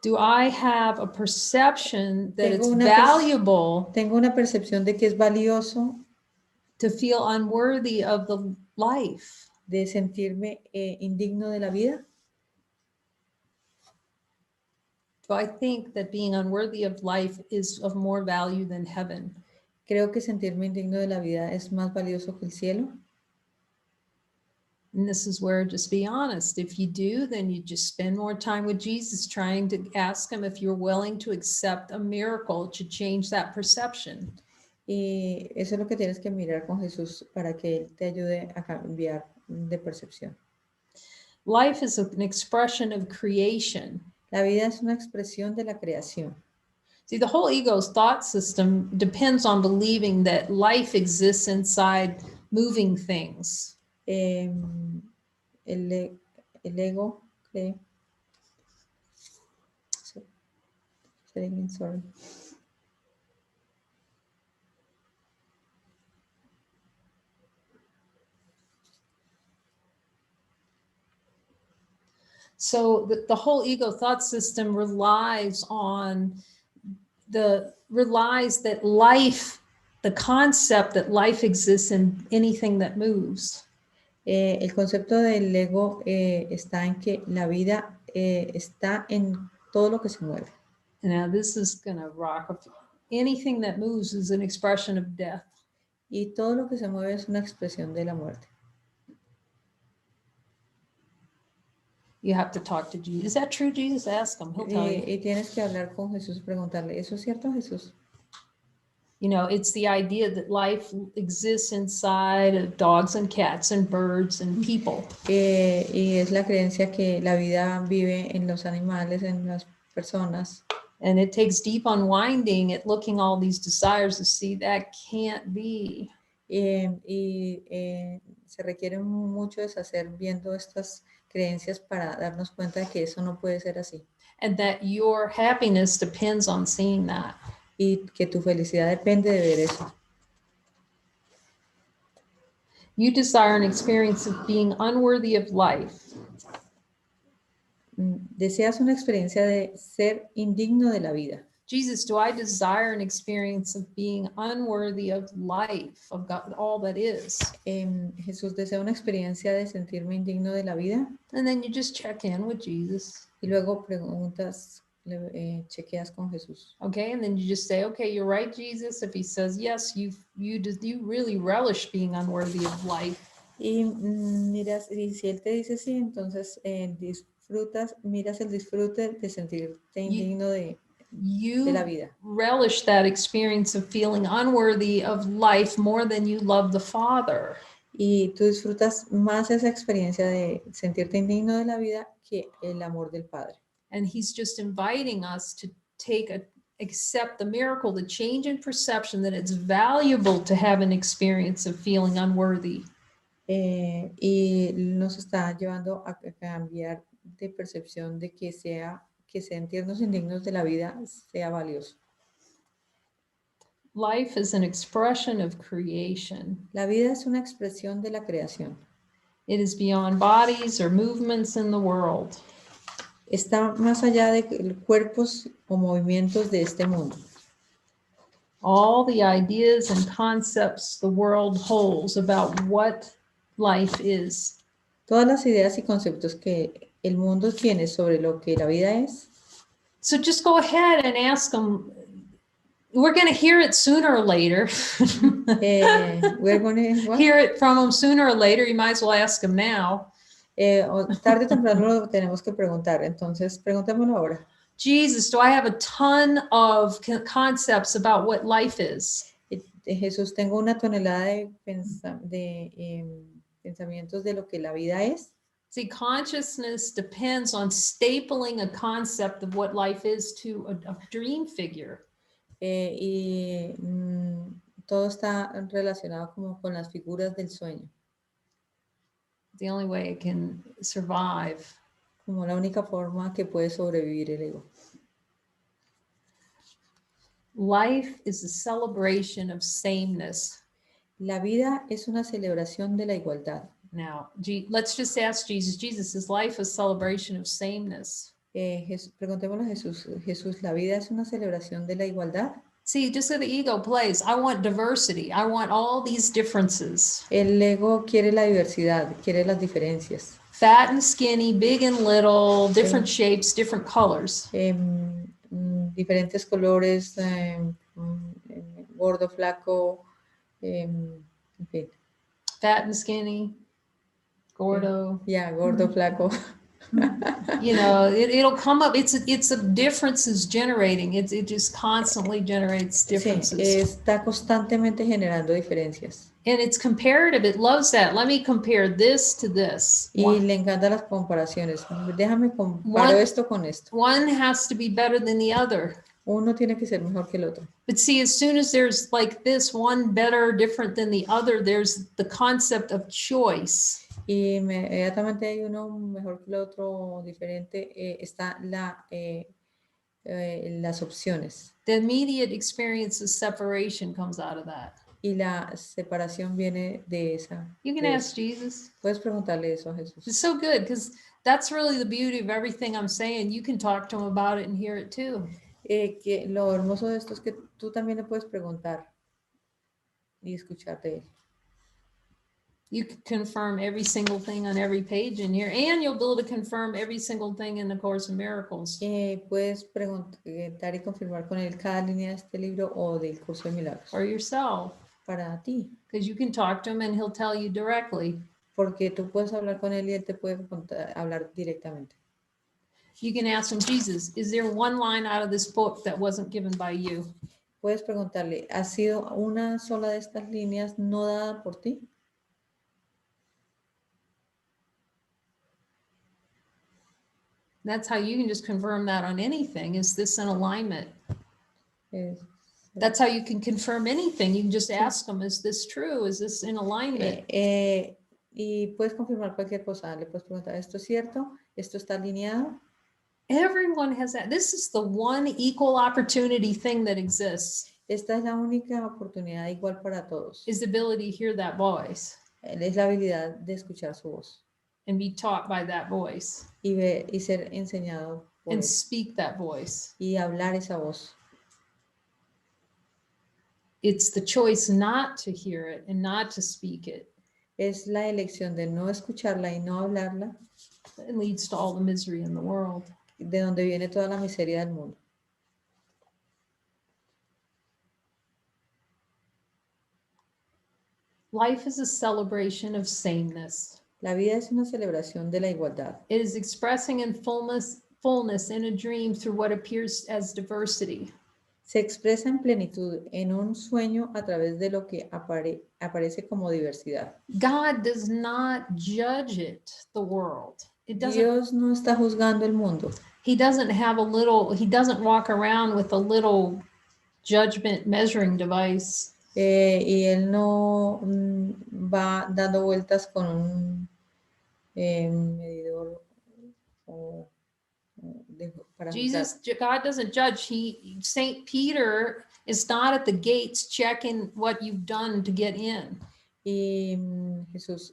Speaker 1: do I have a perception that it's
Speaker 2: valuable? Tengo una percepción de que es valioso
Speaker 1: to feel unworthy of the life.
Speaker 2: De sentirme indigno de la vida.
Speaker 1: So I think that being unworthy of life is of more value than heaven.
Speaker 2: Creo que sentirme indigno de la vida es más valioso que el cielo.
Speaker 1: And this is where, just be honest. If you do, then you just spend more time with Jesus trying to ask him if you're willing to accept a miracle to change that perception.
Speaker 2: Y eso es lo que tienes que mirar con Jesús para que Él te ayude a cambiar de percepción.
Speaker 1: Life is an expression of creation.
Speaker 2: La vida es una expresión de la creación.
Speaker 1: See, the whole ego's thought system depends on believing that life exists inside moving things.
Speaker 2: El ego cree. Sorry.
Speaker 1: So the whole ego thought system relies that life, the concept that life exists in anything that moves.
Speaker 2: El concepto del ego está en que la vida está en todo lo que se mueve.
Speaker 1: Now this is gonna rock. Anything that moves is an expression of death.
Speaker 2: Y todo lo que se mueve es una expresión de la muerte.
Speaker 1: You have to talk to Jesus. Is that true, Jesus? Ask him. He'll tell you.
Speaker 2: Y tienes que hablar con Jesús, preguntarle, ¿eso es cierto, Jesús?
Speaker 1: You know, it's the idea that life exists inside of dogs and cats and birds and people.
Speaker 2: Y es la creencia que la vida vive en los animales, en las personas.
Speaker 1: And it takes deep unwinding at looking all these desires to see that can't be.
Speaker 2: Se requiere mucho deshacer viendo estas creencias para darnos cuenta de que eso no puede ser así.
Speaker 1: And that your happiness depends on seeing that.
Speaker 2: Y que tu felicidad depende de ver eso.
Speaker 1: You desire an experience of being unworthy of life.
Speaker 2: Deseas una experiencia de ser indigno de la vida.
Speaker 1: Jesus, do I desire an experience of being unworthy of life, of God, all that is?
Speaker 2: Jesús, desea una experiencia de sentirme indigno de la vida.
Speaker 1: And then you just check in with Jesus.
Speaker 2: Y luego preguntas, chequeas con Jesús.
Speaker 1: Okay, and then you just say, okay, you're right, Jesus. If he says yes, you really relish being unworthy of life.
Speaker 2: Y miras, y si él te dice sí, entonces disfrutas, miras el disfrute de sentirte indigno de la
Speaker 1: You
Speaker 2: vida.
Speaker 1: relish that experience of feeling unworthy of life more than you love the Father.
Speaker 2: Y tú disfrutas más esa experiencia de sentirte indigno de la vida que el amor del Padre.
Speaker 1: And he's just inviting us to accept the miracle, the change in perception, that it's valuable to have an experience of feeling unworthy.
Speaker 2: Y nos está llevando a cambiar de percepción de que sentirnos indignos de la vida sea valioso.
Speaker 1: Life is an expression of creation.
Speaker 2: La vida es una expresión de la creación.
Speaker 1: It is beyond bodies or movements in the world.
Speaker 2: Está más allá de cuerpos o movimientos de este mundo.
Speaker 1: All the ideas and concepts the world holds about what life is.
Speaker 2: Todas las ideas y conceptos que el mundo tiene sobre lo que la vida es.
Speaker 1: So just go ahead and ask them. We're going to hear it sooner or later.
Speaker 2: We're going to
Speaker 1: hear it from them sooner or later. You might as well ask them now.
Speaker 2: Tarde o temprano lo tenemos que preguntar. Entonces, preguntémoslo ahora.
Speaker 1: Jesus, do I have a ton of concepts about what life is?
Speaker 2: Jesús, tengo una tonelada de pensamientos de lo que la vida es.
Speaker 1: See, consciousness depends on stapling a concept of what life is to a dream figure.
Speaker 2: Todo está relacionado como con las figuras del sueño.
Speaker 1: The only way it can survive.
Speaker 2: Como la única forma que puede sobrevivir el ego.
Speaker 1: Life is a celebration of sameness.
Speaker 2: La vida es una celebración de la igualdad.
Speaker 1: Now, let's just ask Jesus. Jesus, is life a celebration of sameness?
Speaker 2: Preguntémosle a Jesús. Jesús, ¿la vida es una celebración de la igualdad?
Speaker 1: See, just so the ego plays, I want diversity. I want all these differences.
Speaker 2: El ego quiere la diversidad, quiere las diferencias.
Speaker 1: Fat and skinny, big and little, different shapes, different colors.
Speaker 2: Diferentes colores, gordo, flaco, en fin.
Speaker 1: Fat and skinny, gordo.
Speaker 2: Yeah, gordo, flaco.
Speaker 1: You know, it'll come up. It's a differences generating. It just constantly generates differences.
Speaker 2: Sí, está constantemente generando diferencias.
Speaker 1: And it's comparative. It loves that. Let me compare this to this.
Speaker 2: Y le encantan las comparaciones. Déjame comparo esto con esto.
Speaker 1: One has to be better than the other.
Speaker 2: Uno tiene que ser mejor que el otro.
Speaker 1: But see, as soon as there's like this, one better, different than the other, there's the concept of choice.
Speaker 2: Y inmediatamente hay uno mejor que el otro, diferente, está las opciones.
Speaker 1: The immediate experience of separation comes out of that.
Speaker 2: Y la separación viene de esa.
Speaker 1: You can ask Jesus.
Speaker 2: Puedes preguntarle eso a Jesús.
Speaker 1: It's so good because that's really the beauty of everything I'm saying. You can talk to him about it and hear it too.
Speaker 2: Que lo hermoso de esto es que tú también le puedes preguntar y escuchar de él.
Speaker 1: You can confirm every single thing on every page in here, and you'll be able to confirm every single thing in the Course in Miracles.
Speaker 2: Puedes preguntar y confirmar con él cada línea de este libro o del Curso de Milagros.
Speaker 1: For yourself.
Speaker 2: Para ti.
Speaker 1: Because you can talk to him and he'll tell you directly.
Speaker 2: Porque tú puedes hablar con él y él te puede hablar directamente.
Speaker 1: You can ask him, Jesus, is there one line out of this book that wasn't given by you?
Speaker 2: Puedes preguntarle, ¿ha sido una sola de estas líneas no dada por ti?
Speaker 1: That's how you can just confirm that on anything. Is this in alignment? That's how you can confirm anything. You can just ask them, is this true? Is this in alignment?
Speaker 2: Y puedes confirmar cualquier cosa. Le puedes preguntar, ¿esto es cierto? ¿Esto está alineado?
Speaker 1: Everyone has that. This is the one equal opportunity thing that exists.
Speaker 2: Esta es la única oportunidad igual para todos.
Speaker 1: Is the ability to hear that voice.
Speaker 2: Es la habilidad de escuchar su voz.
Speaker 1: And be taught by that voice.
Speaker 2: Y ser enseñado por
Speaker 1: and
Speaker 2: él.
Speaker 1: Speak that voice.
Speaker 2: Y hablar esa voz.
Speaker 1: It's the choice not to hear it and not to speak it.
Speaker 2: Es la elección de no escucharla y no hablarla.
Speaker 1: It leads to all the misery in the world.
Speaker 2: De donde viene toda la miseria del mundo.
Speaker 1: Life is a celebration of sameness.
Speaker 2: La vida es una celebración de la igualdad.
Speaker 1: It is expressing in fullness in a dream through what appears as diversity.
Speaker 2: Se expresa en plenitud en un sueño a través de lo que aparece como diversidad.
Speaker 1: God does not judge it, the world. It doesn't,
Speaker 2: Dios no está juzgando el mundo.
Speaker 1: he doesn't walk around with a little judgment measuring device.
Speaker 2: Y Él no va dando vueltas con un medidor para juzgar.
Speaker 1: God doesn't judge. Saint Peter is not at the gates checking what you've done to get in.
Speaker 2: Y Jesús,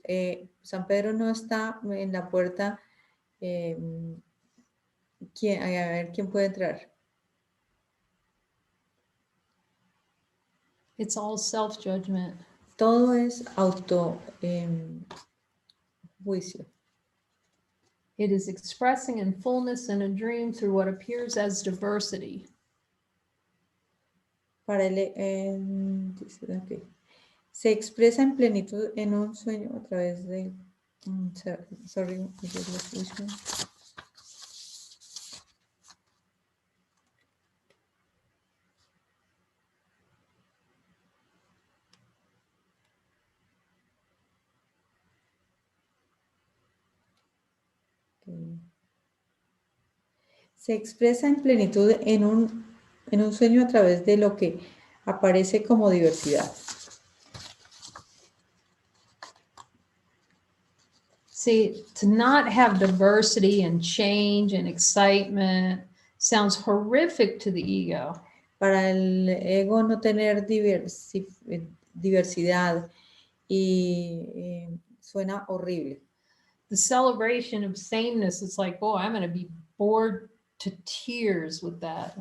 Speaker 2: San Pedro no está en la puerta a ver quién puede entrar.
Speaker 1: It's all self-judgment.
Speaker 2: Todo es auto juicio.
Speaker 1: It is expressing in fullness in a dream through what appears as diversity.
Speaker 2: Para él, okay. Se expresa en plenitud en un sueño a través de... sorry, Se expresa en plenitud en un sueño a través de lo que aparece como diversidad.
Speaker 1: See, to not have diversity and change and excitement sounds horrific to the ego.
Speaker 2: Para el ego no tener diversidad y suena horrible.
Speaker 1: The celebration of sameness, it's like, oh, I'm going to be bored to tears with that.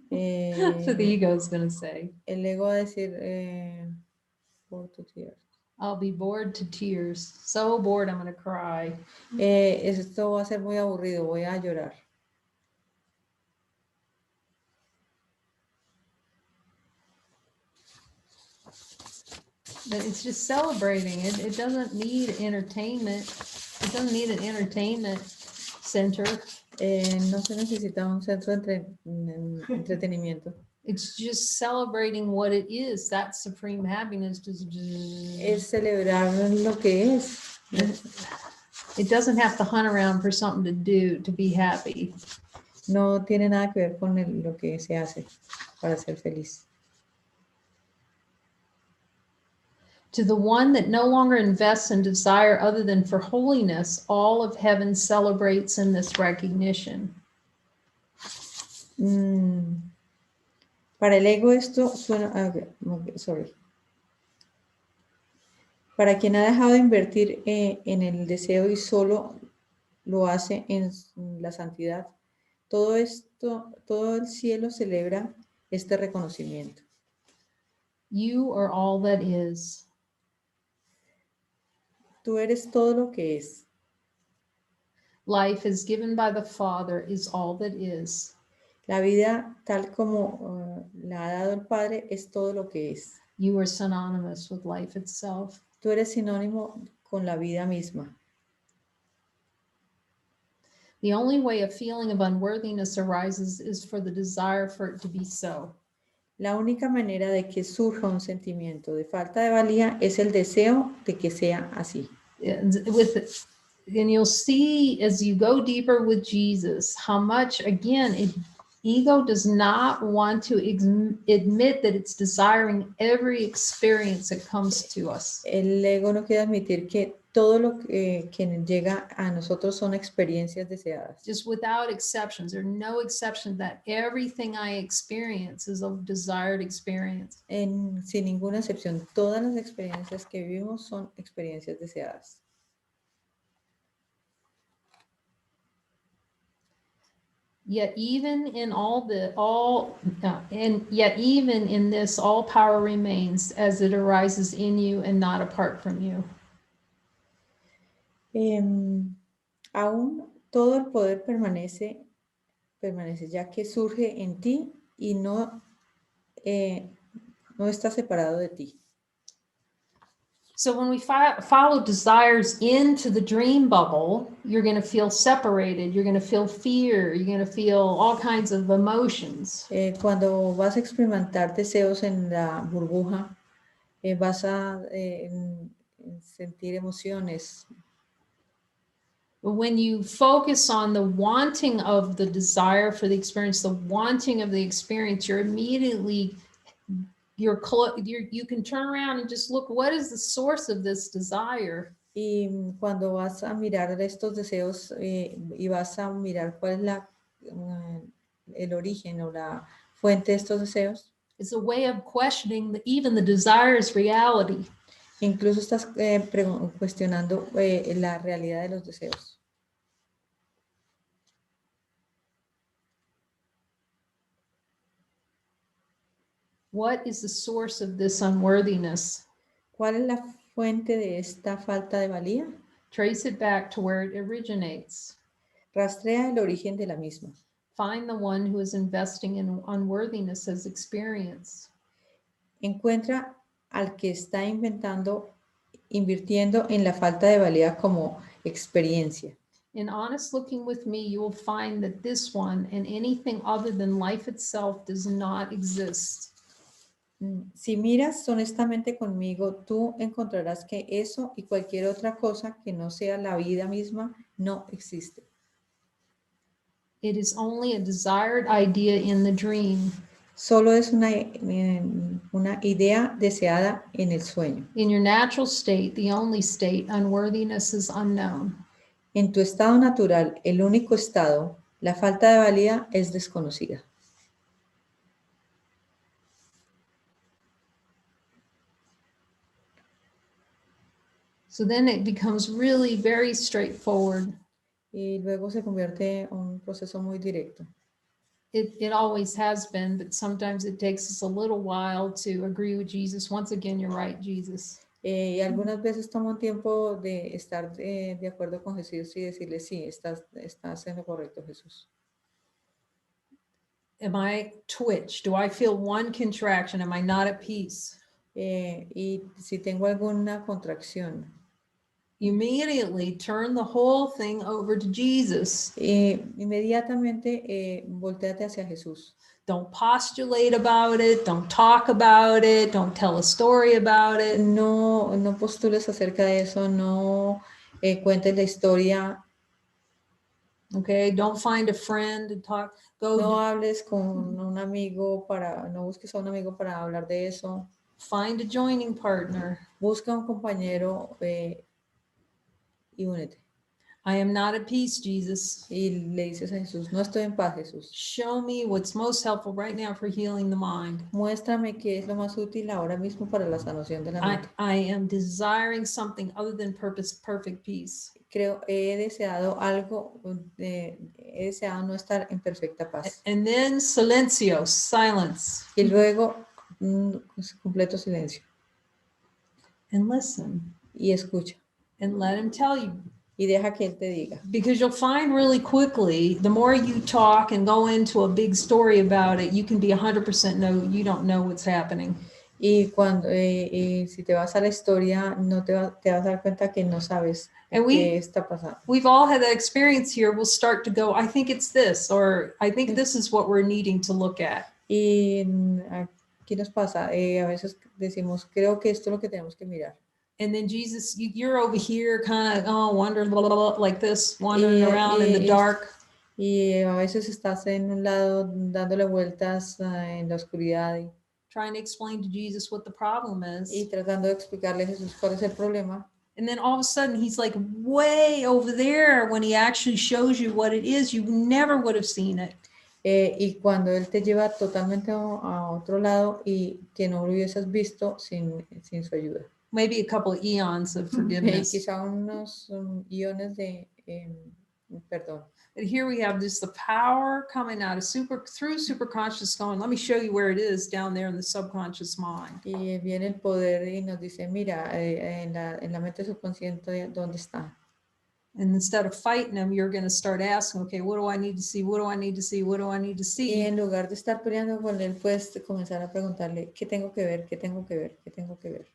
Speaker 1: So the ego is going to say.
Speaker 2: El ego va a decir, bored to tears.
Speaker 1: I'll be bored to tears. So bored, I'm going to cry.
Speaker 2: Esto va a ser muy aburrido, voy a llorar.
Speaker 1: But it's just celebrating. It doesn't need entertainment. It doesn't need an entertainment center.
Speaker 2: No se necesita un centro de entretenimiento.
Speaker 1: It's just celebrating what it is. That supreme happiness.
Speaker 2: Es celebrar lo que es.
Speaker 1: It doesn't have to hunt around for something to do to be happy.
Speaker 2: No tiene nada que ver con lo que se hace para ser feliz.
Speaker 1: To the one that no longer invests in desire other than for holiness, all of heaven celebrates in this recognition.
Speaker 2: Para el ego esto suena... sorry. Para quien ha dejado de invertir en el deseo y solo lo hace en la santidad, todo el cielo celebra este reconocimiento.
Speaker 1: You are all that is.
Speaker 2: Tú eres todo lo que es.
Speaker 1: Life is given by the Father is all that is.
Speaker 2: La vida tal como la ha dado el Padre es todo lo que es.
Speaker 1: You are synonymous with life itself.
Speaker 2: Tú eres sinónimo con la vida misma.
Speaker 1: The only way a feeling of unworthiness arises is for the desire for it to be so.
Speaker 2: La única manera de que surja un sentimiento de falta de valía es el deseo de que sea así.
Speaker 1: And you'll see as you go deeper with Jesus how much, again, ego does not want to admit that it's desiring every experience that comes to us.
Speaker 2: El ego no quiere admitir que todo lo que llega a nosotros son experiencias deseadas.
Speaker 1: Just without exceptions. There are no exceptions that everything I experience is a desired experience.
Speaker 2: Sin ninguna excepción, todas las experiencias que vivimos son experiencias deseadas.
Speaker 1: Yet even in even in this, all power remains as it arises in you and not apart from you.
Speaker 2: Aún todo el poder permanece ya que surge en ti y no está separado de ti.
Speaker 1: So when we follow desires into the dream bubble, you're going to feel separated, you're going to feel fear, you're going to feel all kinds of emotions.
Speaker 2: Cuando vas a experimentar deseos en la burbuja, vas a sentir emociones.
Speaker 1: But when you focus on the wanting of the desire for the experience, the wanting of the experience, you're immediately, you can turn around and just look, what is the source of this desire?
Speaker 2: Y cuando vas a mirar estos deseos y vas a mirar cuál es el origen o la fuente de estos deseos,
Speaker 1: It's a way of questioning even the desire's reality.
Speaker 2: incluso estás cuestionando la realidad de los deseos.
Speaker 1: What is the source of this unworthiness?
Speaker 2: ¿Cuál es la fuente de esta falta de valía?
Speaker 1: Trace it back to where it originates.
Speaker 2: Rastrea el origen de la misma.
Speaker 1: Find the one who is investing in unworthiness as experience.
Speaker 2: Encuentra al que está invirtiendo en la falta de valía como experiencia.
Speaker 1: In honest looking with me, you will find that this one and anything other than life itself does not exist.
Speaker 2: Si miras honestamente conmigo, tú encontrarás que eso y cualquier otra cosa que no sea la vida misma no existe.
Speaker 1: It is only a desired idea in the dream.
Speaker 2: Solo es una idea deseada en el sueño.
Speaker 1: In your natural state, the only state, unworthiness is unknown.
Speaker 2: En tu estado natural, el único estado, la falta de valía es desconocida.
Speaker 1: So then it becomes really very straightforward.
Speaker 2: Y luego se convierte en un proceso muy directo.
Speaker 1: It always has been, but sometimes it takes us a little while to agree with Jesus. Once again, you're right, Jesus.
Speaker 2: Y algunas veces toma un tiempo de estar de acuerdo con Jesús y decirle, sí, estás haciendo correcto, Jesús.
Speaker 1: Am I twitch? Do I feel one contraction? Am I not at peace?
Speaker 2: Y si tengo alguna contracción,
Speaker 1: Immediately turn the whole thing over to Jesus.
Speaker 2: inmediatamente volteate hacia Jesús.
Speaker 1: Don't postulate about it. Don't talk about it. Don't tell a story about it.
Speaker 2: No postules acerca de eso, no cuentes la historia.
Speaker 1: Okay, don't find a friend and talk. Go
Speaker 2: No hables con un amigo no busques a un amigo para hablar de eso.
Speaker 1: find a joining partner.
Speaker 2: Busca un compañero y únete.
Speaker 1: I am not at peace, Jesus.
Speaker 2: Y le dices a Jesús, no estoy en paz, Jesús.
Speaker 1: Show me what's most helpful right now for healing the mind.
Speaker 2: Muéstrame qué es lo más útil ahora mismo para la sanación de la mente.
Speaker 1: I am desiring something other than perfect peace.
Speaker 2: He deseado algo, he deseado no estar en perfecta paz.
Speaker 1: And then silencio, silence.
Speaker 2: Y luego, completo silencio.
Speaker 1: And listen.
Speaker 2: Y escucha.
Speaker 1: And let him tell you.
Speaker 2: Y deja que él te diga.
Speaker 1: Because you'll find really quickly, the more you talk and go into a big story about it, you can be 100% no, you don't know what's happening.
Speaker 2: Y cuando si te vas a la historia, te vas a dar cuenta que no sabes qué está pasando.
Speaker 1: We've all had that experience here. We'll start to go, I think it's this, or I think this is what we're needing to look at.
Speaker 2: Y aquí nos pasa, a veces decimos, creo que esto es lo que tenemos que mirar.
Speaker 1: And then Jesus, you're over here kind of wandering blah, blah, blah, like this, wandering around in the dark.
Speaker 2: Y a veces estás en un lado dándole vueltas en la oscuridad.
Speaker 1: Trying to explain to Jesus what the problem is.
Speaker 2: Y tratando de explicarle a Jesús cuál es el problema.
Speaker 1: And then all of a sudden he's like way over there when he actually shows you what it is. You never would have seen it.
Speaker 2: Y cuando él te lleva totalmente a otro lado y que no lo hubieses visto sin su ayuda.
Speaker 1: Maybe a couple of eons of forgiveness.
Speaker 2: Quizá unos iones de perdón.
Speaker 1: But here we have this, the power coming out of through superconscious going, let me show you where it is down there in the subconscious mind.
Speaker 2: Y viene el poder y nos dice, mira, en la mente subconsciente, ¿dónde está?
Speaker 1: And instead of fighting them, you're going to start asking, okay, what do I need to see? What do I need to see? What do I need to see?
Speaker 2: Y en lugar de estar peleando con él, puedes comenzar a preguntarle, ¿qué tengo que ver? ¿Qué tengo que ver? ¿Qué tengo que ver?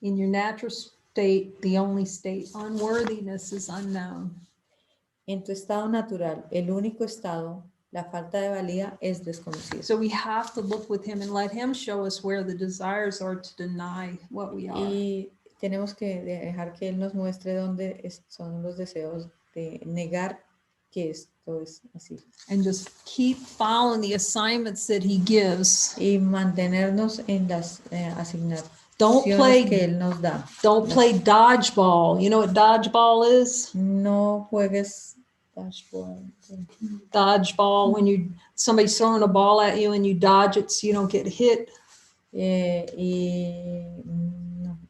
Speaker 1: In your natural state, the only state, unworthiness is unknown.
Speaker 2: En tu estado natural, el único estado, la falta de valía es desconocido.
Speaker 1: So we have to look with him and let him show us where the desires are to deny what we are.
Speaker 2: Y tenemos que dejar que Él nos muestre dónde son los deseos de negar que esto es así.
Speaker 1: And just keep following the assignments that he gives.
Speaker 2: Y mantenernos en las asignaciones
Speaker 1: Don't
Speaker 2: que
Speaker 1: play,
Speaker 2: Él nos da.
Speaker 1: don't play dodgeball. You know what dodgeball is?
Speaker 2: No juegues dodgeball.
Speaker 1: Dodgeball, when somebody's throwing a ball at you and you dodge it so you don't get hit.
Speaker 2: No,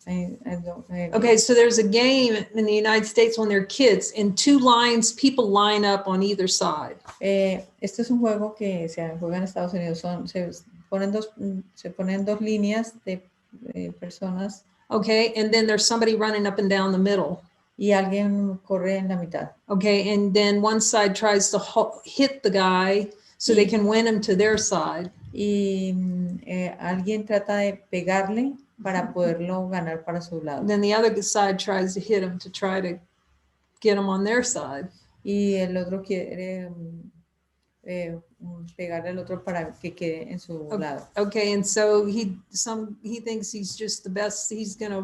Speaker 2: I don't.
Speaker 1: Okay, so there's a game in the United States when they're kids. In two lines, people line up on either side.
Speaker 2: Este es un juego que se juega en Estados Unidos. Se ponen dos líneas de personas.
Speaker 1: Okay, and then there's somebody running up and down the middle.
Speaker 2: Y alguien corre en la mitad.
Speaker 1: Okay, and then one side tries to hit the guy so they can win him to their side.
Speaker 2: Y alguien trata de pegarle para poderlo ganar para su lado.
Speaker 1: Then the other side tries to hit him to try to get him on their side.
Speaker 2: Y el otro quiere pegarle al otro para que quede en su lado.
Speaker 1: Okay, and so he thinks he's just the best. He's going to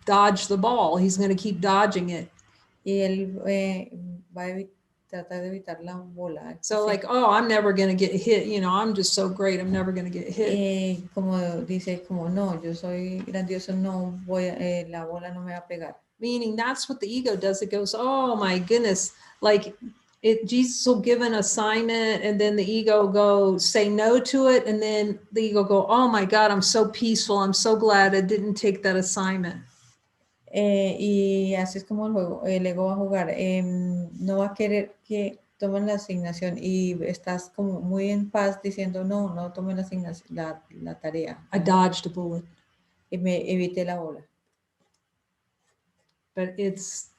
Speaker 1: dodge the ball. He's going to keep dodging it.
Speaker 2: Y él va a tratar de evitar la bola.
Speaker 1: So like, oh, I'm never going to get hit. You know, I'm just so great. I'm never going to get hit.
Speaker 2: Como dice, como no, yo soy grandioso, no voy, la bola no me va a pegar.
Speaker 1: Meaning that's what the ego does. It goes, oh my goodness, like Jesus will give an assignment and then the ego go say no to it. And then the ego go, oh my God, I'm so peaceful. I'm so glad I didn't take that assignment.
Speaker 2: Y así es como el ego va a jugar. No va a querer que tomen la asignación y estás como muy en paz diciendo no tomen la asignación, la tarea.
Speaker 1: I dodged a bullet.
Speaker 2: Y me evité la bola.
Speaker 1: But it's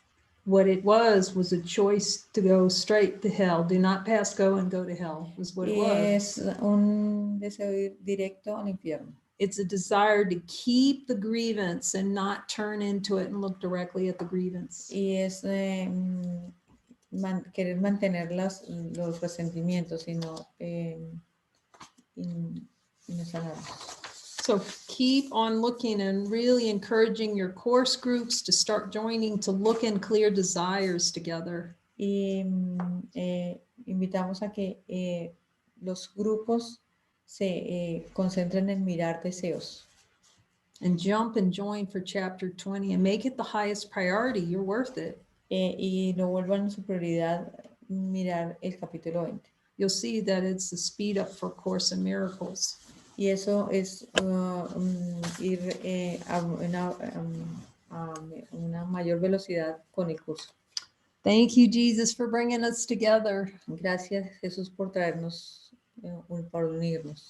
Speaker 1: what it was a choice to go straight to hell. Do not pass go and go to hell was what it was.
Speaker 2: Es un deseo ir directo al infierno.
Speaker 1: It's a desire to keep the grievance and not turn into it and look directly at the grievance.
Speaker 2: Y es querer mantener los resentimientos y no sanarlos.
Speaker 1: So keep on looking and really encouraging your course groups to start joining to look and clear desires together.
Speaker 2: Y invitamos a que los grupos se concentren en mirar deseos.
Speaker 1: And jump and join for chapter 20 and make it the highest priority. You're worth it.
Speaker 2: Y lo vuelvan su prioridad mirar el capítulo 20.
Speaker 1: You'll see that it's the speed up for Course in Miracles.
Speaker 2: Y eso es ir a una mayor velocidad con el curso.
Speaker 1: Thank you, Jesus, for bringing us together.
Speaker 2: Gracias, Jesús, por traernos, por unirnos.